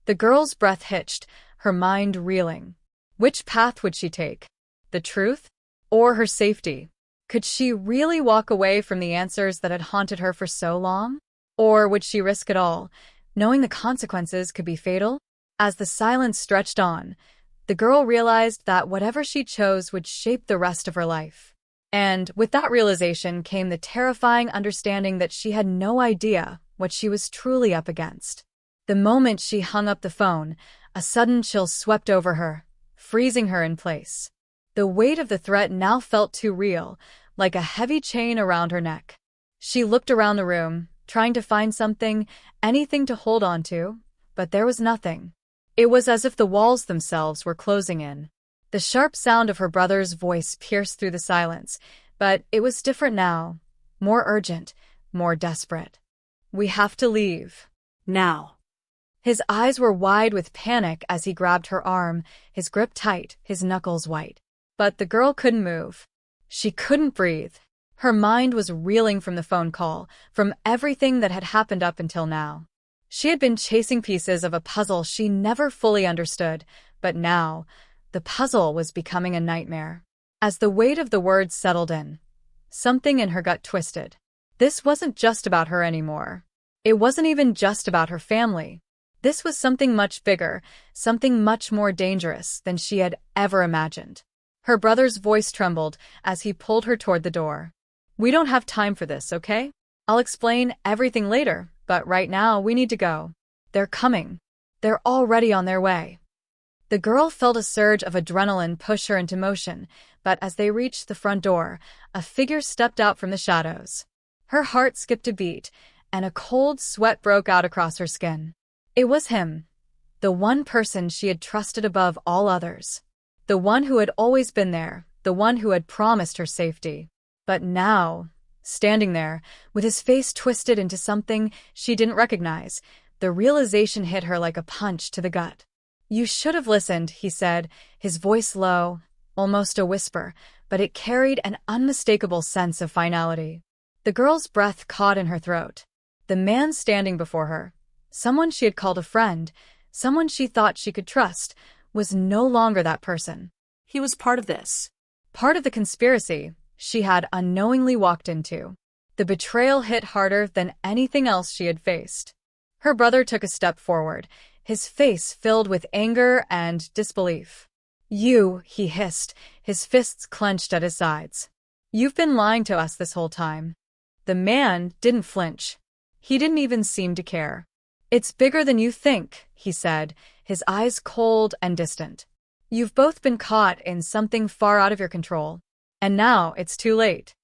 The girl's breath hitched, her mind reeling. Which path would she take? The truth? Or her safety? Could she really walk away from the answers that had haunted her for so long? Or would she risk it all, knowing the consequences could be fatal? As the silence stretched on, the girl realized that whatever she chose would shape the rest of her life. And with that realization came the terrifying understanding that she had no idea what she was truly up against. The moment she hung up the phone, a sudden chill swept over her, freezing her in place. The weight of the threat now felt too real, like a heavy chain around her neck. She looked around the room, trying to find something, anything to hold on to, but there was nothing. It was as if the walls themselves were closing in. The sharp sound of her brother's voice pierced through the silence, but it was different now, more urgent, more desperate. "We have to leave. Now." His eyes were wide with panic as he grabbed her arm, his grip tight, his knuckles white. But the girl couldn't move. She couldn't breathe. Her mind was reeling from the phone call, from everything that had happened up until now. She had been chasing pieces of a puzzle she never fully understood, but now, the puzzle was becoming a nightmare. As the weight of the words settled in, something in her gut twisted. This wasn't just about her anymore. It wasn't even just about her family. This was something much bigger, something much more dangerous than she had ever imagined. Her brother's voice trembled as he pulled her toward the door. "We don't have time for this, okay? I'll explain everything later, but right now we need to go. They're coming. They're already on their way." The girl felt a surge of adrenaline push her into motion, but as they reached the front door, a figure stepped out from the shadows. Her heart skipped a beat, and a cold sweat broke out across her skin. It was him, the one person she had trusted above all others. The one who had always been there, the one who had promised her safety. But now, standing there, with his face twisted into something she didn't recognize, the realization hit her like a punch to the gut. "You should have listened," he said, his voice low, almost a whisper, but it carried an unmistakable sense of finality. The girl's breath caught in her throat. The man standing before her, someone she had called a friend, someone she thought she could trust, was no longer that person. He was part of this. Part of the conspiracy she had unknowingly walked into. The betrayal hit harder than anything else she had faced. Her brother took a step forward, his face filled with anger and disbelief. "You," he hissed, his fists clenched at his sides. "You've been lying to us this whole time." The man didn't flinch. He didn't even seem to care. "It's bigger than you think," he said, his eyes cold and distant. "You've both been caught in something far out of your control. And now it's too late."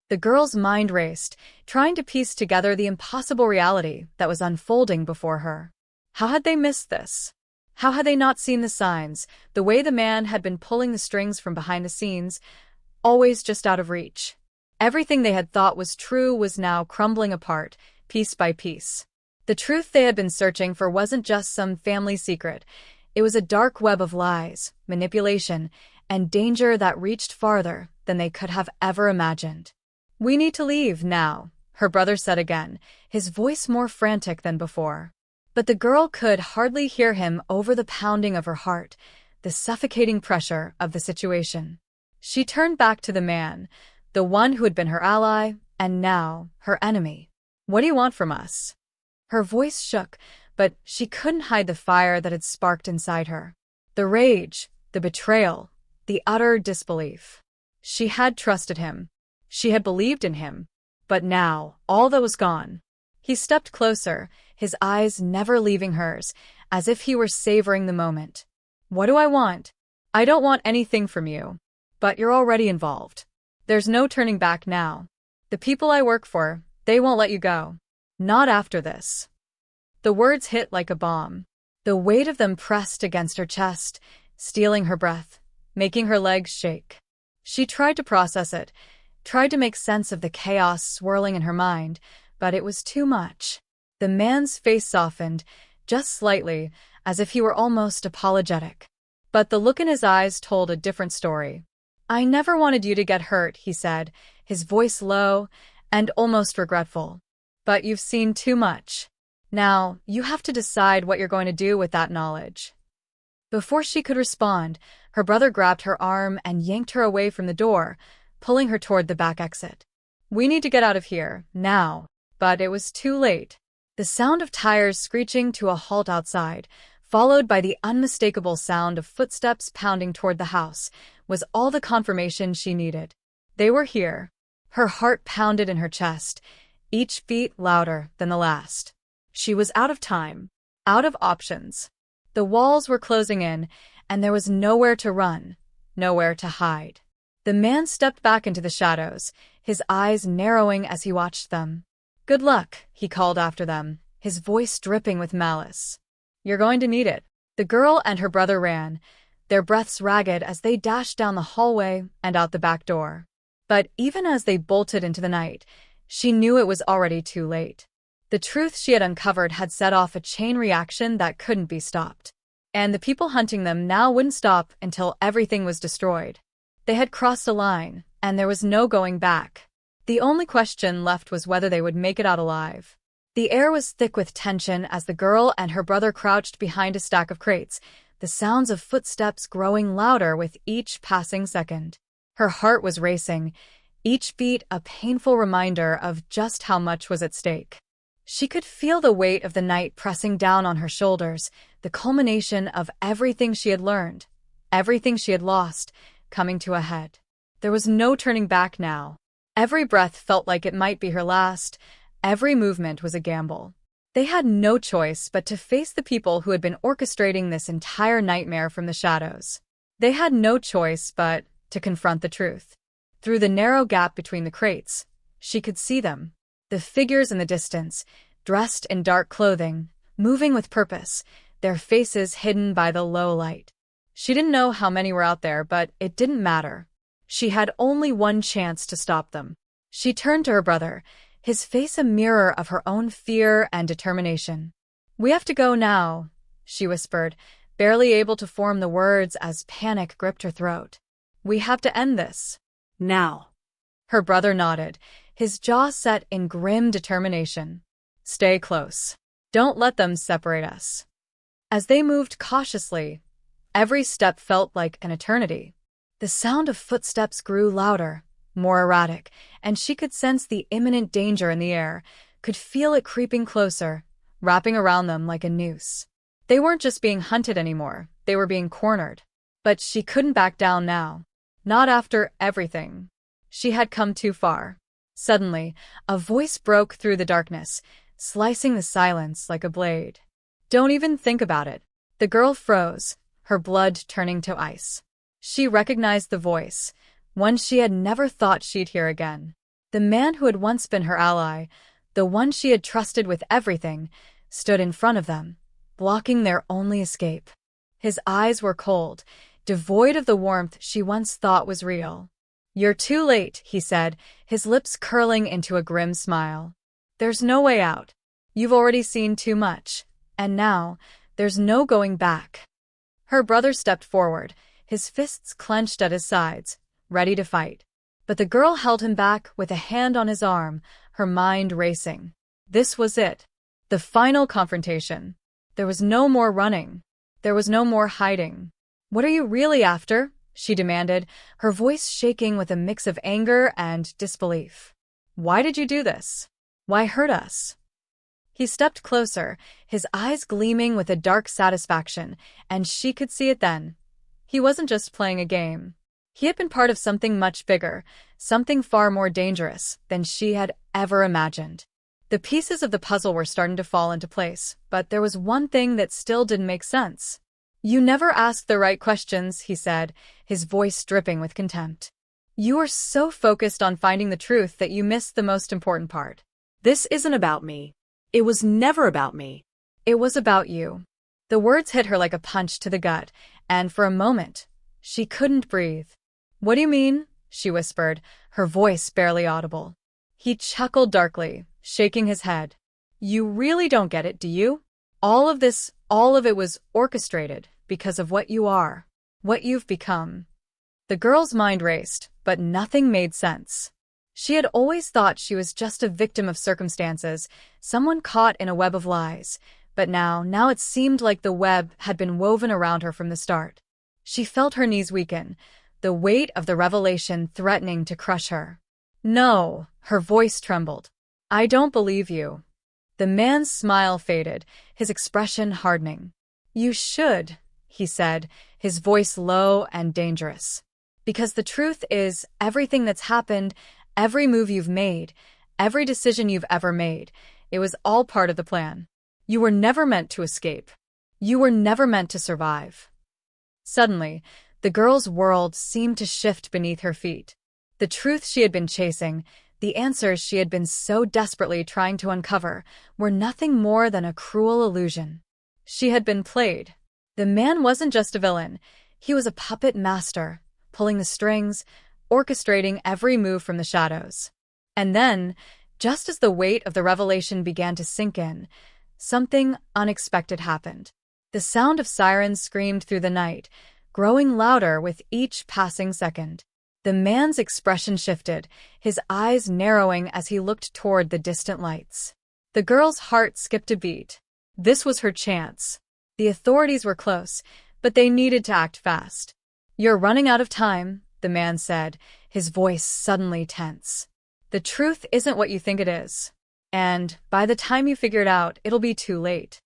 The girl's mind raced, trying to piece together the impossible reality that was unfolding before her. How had they missed this? How had they not seen the signs, the way the man had been pulling the strings from behind the scenes, always just out of reach? Everything they had thought was true was now crumbling apart, piece by piece. The truth they had been searching for wasn't just some family secret. It was a dark web of lies, manipulation, and danger that reached farther than they could have ever imagined. "We need to leave now," her brother said again, his voice more frantic than before. But the girl could hardly hear him over the pounding of her heart, the suffocating pressure of the situation. She turned back to the man, the one who had been her ally, and now her enemy. "What do you want from us?" Her voice shook, but she couldn't hide the fire that had sparked inside her. The rage, the betrayal, the utter disbelief. She had trusted him. She had believed in him. But now, all that was gone. He stepped closer, his eyes never leaving hers, as if he were savoring the moment. What do I want? I don't want anything from you. But you're already involved. There's no turning back now. The people I work for, they won't let you go. Not after this. The words hit like a bomb. The weight of them pressed against her chest, stealing her breath, making her legs shake. She tried to process it, tried to make sense of the chaos swirling in her mind, but it was too much. The man's face softened, just slightly, as if he were almost apologetic. But the look in his eyes told a different story. I never wanted you to get hurt, he said, his voice low and almost regretful. But you've seen too much. Now, you have to decide what you're going to do with that knowledge. Before she could respond, her brother grabbed her arm and yanked her away from the door, pulling her toward the back exit. We need to get out of here, now. But it was too late. The sound of tires screeching to a halt outside, followed by the unmistakable sound of footsteps pounding toward the house, was all the confirmation she needed. They were here. Her heart pounded in her chest, each beat louder than the last. She was out of time, out of options. The walls were closing in, and there was nowhere to run, nowhere to hide. The man stepped back into the shadows, his eyes narrowing as he watched them. Good luck, he called after them, his voice dripping with malice. You're going to need it. The girl and her brother ran, their breaths ragged as they dashed down the hallway and out the back door. But even as they bolted into the night, she knew it was already too late. The truth she had uncovered had set off a chain reaction that couldn't be stopped. And the people hunting them now wouldn't stop until everything was destroyed. They had crossed a line, and there was no going back. The only question left was whether they would make it out alive. The air was thick with tension as the girl and her brother crouched behind a stack of crates, the sounds of footsteps growing louder with each passing second. Her heart was racing, each beat a painful reminder of just how much was at stake. She could feel the weight of the night pressing down on her shoulders, the culmination of everything she had learned, everything she had lost, coming to a head. There was no turning back now. Every breath felt like it might be her last. Every movement was a gamble. They had no choice but to face the people who had been orchestrating this entire nightmare from the shadows. They had no choice but to confront the truth. Through the narrow gap between the crates, she could see them. The figures in the distance, dressed in dark clothing, moving with purpose, their faces hidden by the low light. She didn't know how many were out there, but it didn't matter. She had only one chance to stop them. She turned to her brother, his face a mirror of her own fear and determination. We have to go now, she whispered, barely able to form the words as panic gripped her throat. We have to end this. Now. Her brother nodded, his jaw set in grim determination. Stay close. Don't let them separate us. As they moved cautiously, every step felt like an eternity. The sound of footsteps grew louder, more erratic, and she could sense the imminent danger in the air, could feel it creeping closer, wrapping around them like a noose. They weren't just being hunted anymore, they were being cornered. But she couldn't back down now. Not after everything. She had come too far. Suddenly, a voice broke through the darkness, slicing the silence like a blade. Don't even think about it. The girl froze, her blood turning to ice. She recognized the voice, one she had never thought she'd hear again. The man who had once been her ally, the one she had trusted with everything, stood in front of them, blocking their only escape. His eyes were cold, devoid of the warmth she once thought was real. You're too late, he said, his lips curling into a grim smile. There's no way out. You've already seen too much, and now, there's no going back. Her brother stepped forward, his fists clenched at his sides, ready to fight. But the girl held him back with a hand on his arm, her mind racing. This was it. The final confrontation. There was no more running. There was no more hiding. What are you really after? She demanded, her voice shaking with a mix of anger and disbelief. Why did you do this? Why hurt us? He stepped closer, his eyes gleaming with a dark satisfaction, and she could see it then. He wasn't just playing a game. He had been part of something much bigger, something far more dangerous than she had ever imagined. The pieces of the puzzle were starting to fall into place, but there was one thing that still didn't make sense. "You never asked the right questions," he said, his voice dripping with contempt. "You are so focused on finding the truth that you missed the most important part." This isn't about me. It was never about me. "It was about you." The words hit her like a punch to the gut, and for a moment, she couldn't breathe. "What do you mean?" she whispered, her voice barely audible. He chuckled darkly, shaking his head. "You really don't get it, do you? All of it was orchestrated because of what you are, what you've become." The girl's mind raced, but nothing made sense. She had always thought she was just a victim of circumstances, someone caught in a web of lies, but now it seemed like the web had been woven around her from the start. She felt her knees weaken, the weight of the revelation threatening to crush her. "No," her voice trembled. "I don't believe you." The man's smile faded, his expression hardening. "You should," he said, his voice low and dangerous. "Because the truth is, everything that's happened, every move you've made, every decision you've ever made, it was all part of the plan. You were never meant to escape. You were never meant to survive." Suddenly, the girl's world seemed to shift beneath her feet. The truth she had been chasing, the answers she had been so desperately trying to uncover, were nothing more than a cruel illusion. She had been played. The man wasn't just a villain. He was a puppet master, pulling the strings, orchestrating every move from the shadows. And then, just as the weight of the revelation began to sink in, something unexpected happened. The sound of sirens screamed through the night, growing louder with each passing second. The man's expression shifted, his eyes narrowing as he looked toward the distant lights. The girl's heart skipped a beat. This was her chance. The authorities were close, but they needed to act fast. "You're running out of time," the man said, his voice suddenly tense. "The truth isn't what you think it is. And by the time you figure it out, it'll be too late."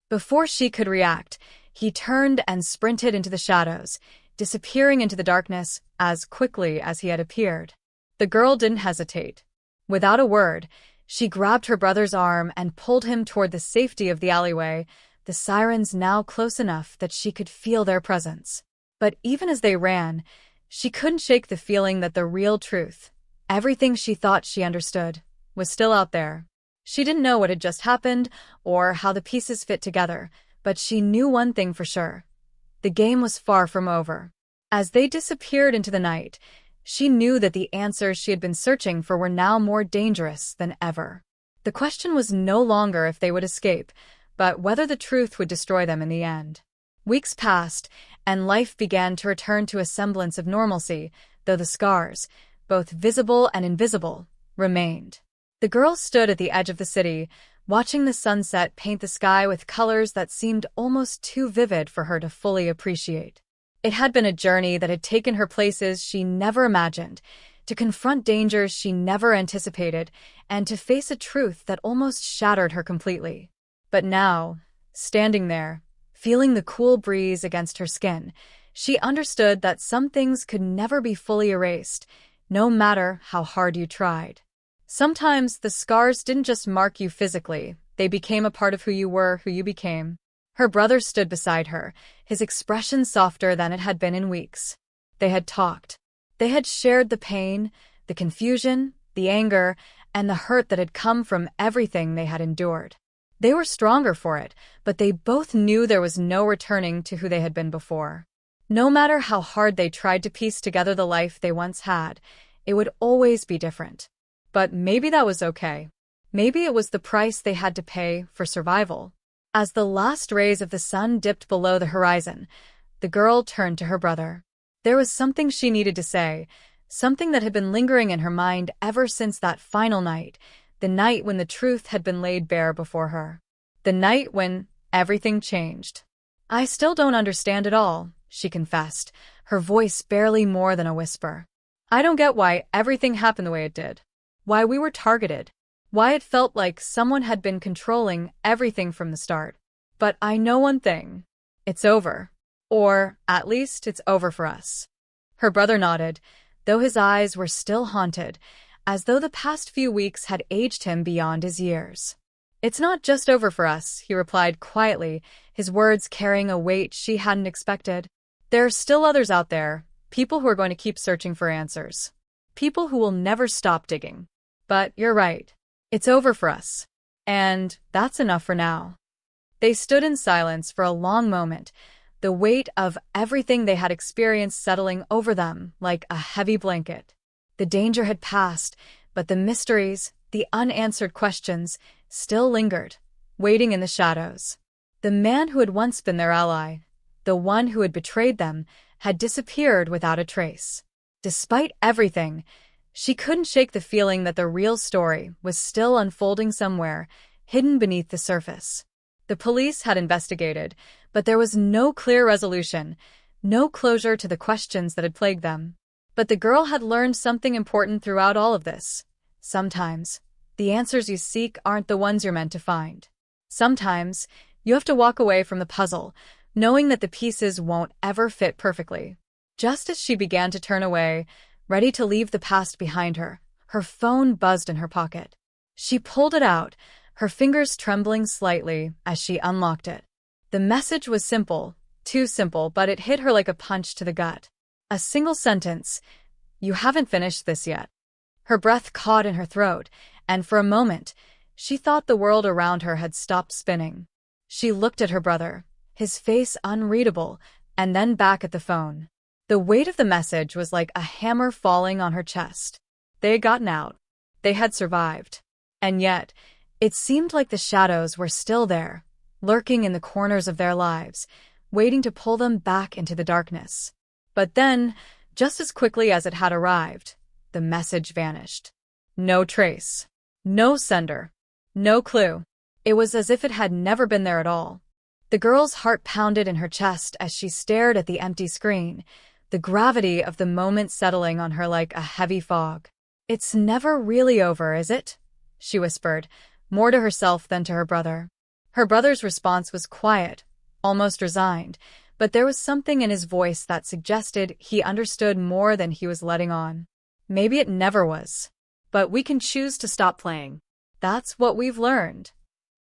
Before she could react, he turned and sprinted into the shadows, disappearing into the darkness as quickly as he had appeared. The girl didn't hesitate. Without a word, she grabbed her brother's arm and pulled him toward the safety of the alleyway, the sirens now close enough that she could feel their presence. But even as they ran, she couldn't shake the feeling that the real truth, everything she thought she understood, was still out there. She didn't know what had just happened or how the pieces fit together, but she knew one thing for sure. The game was far from over. As they disappeared into the night, she knew that the answers she had been searching for were now more dangerous than ever. The question was no longer if they would escape, but whether the truth would destroy them in the end. Weeks passed, and life began to return to a semblance of normalcy, though the scars, both visible and invisible, remained. The girl stood at the edge of the city, watching the sunset paint the sky with colors that seemed almost too vivid for her to fully appreciate. It had been a journey that had taken her places she never imagined, to confront dangers she never anticipated, and to face a truth that almost shattered her completely. But now, standing there, feeling the cool breeze against her skin, she understood that some things could never be fully erased, no matter how hard you tried. Sometimes the scars didn't just mark you physically, they became a part of who you were, who you became. Her brother stood beside her, his expression softer than it had been in weeks. They had talked. They had shared the pain, the confusion, the anger, and the hurt that had come from everything they had endured. They were stronger for it, but they both knew there was no returning to who they had been before. No matter how hard they tried to piece together the life they once had, it would always be different. But maybe that was okay. Maybe it was the price they had to pay for survival. As the last rays of the sun dipped below the horizon, the girl turned to her brother. There was something she needed to say, something that had been lingering in her mind ever since that final night, the night when the truth had been laid bare before her. The night when everything changed. "I still don't understand it all," she confessed, her voice barely more than a whisper. "I don't get why everything happened the way it did. Why we were targeted. Why it felt like someone had been controlling everything from the start. But I know one thing. It's over. Or, at least, it's over for us." Her brother nodded, though his eyes were still haunted, as though the past few weeks had aged him beyond his years. "It's not just over for us," he replied quietly, his words carrying a weight she hadn't expected. "There are still others out there, people who are going to keep searching for answers. People who will never stop digging. But you're right. It's over for us. And that's enough for now." They stood in silence for a long moment, the weight of everything they had experienced settling over them like a heavy blanket. The danger had passed, but the mysteries, the unanswered questions, still lingered, waiting in the shadows. The man who had once been their ally, the one who had betrayed them, had disappeared without a trace. Despite everything, she couldn't shake the feeling that the real story was still unfolding somewhere, hidden beneath the surface. The police had investigated, but there was no clear resolution, no closure to the questions that had plagued them. But the girl had learned something important throughout all of this. Sometimes, the answers you seek aren't the ones you're meant to find. Sometimes, you have to walk away from the puzzle, knowing that the pieces won't ever fit perfectly. Just as she began to turn away, ready to leave the past behind her, her phone buzzed in her pocket. She pulled it out, her fingers trembling slightly as she unlocked it. The message was simple, too simple, but it hit her like a punch to the gut. A single sentence, "You haven't finished this yet." Her breath caught in her throat, and for a moment, she thought the world around her had stopped spinning. She looked at her brother, his face unreadable, and then back at the phone. The weight of the message was like a hammer falling on her chest. They had gotten out. They had survived. And yet, it seemed like the shadows were still there, lurking in the corners of their lives, waiting to pull them back into the darkness. But then, just as quickly as it had arrived, the message vanished. No trace. No sender. No clue. It was as if it had never been there at all. The girl's heart pounded in her chest as she stared at the empty screen, the gravity of the moment settling on her like a heavy fog. "It's never really over, is it?" she whispered, more to herself than to her brother. Her brother's response was quiet, almost resigned, but there was something in his voice that suggested he understood more than he was letting on. "Maybe it never was. But we can choose to stop playing. That's what we've learned."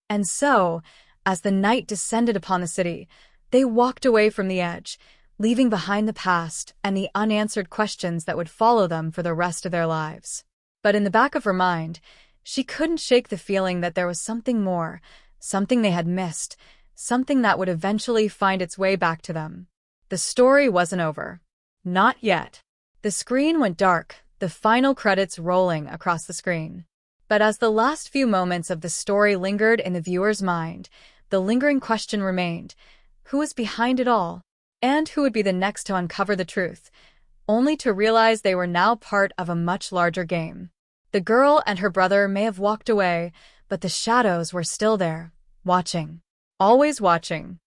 And so, as the night descended upon the city, they walked away from the edge, leaving behind the past and the unanswered questions that would follow them for the rest of their lives. But in the back of her mind, she couldn't shake the feeling that there was something more, something they had missed, something that would eventually find its way back to them. The story wasn't over. Not yet. The screen went dark, the final credits rolling across the screen. But as the last few moments of the story lingered in the viewer's mind, the lingering question remained: who was behind it all? And who would be the next to uncover the truth? Only to realize they were now part of a much larger game. The girl and her brother may have walked away, but the shadows were still there, watching. Always watching.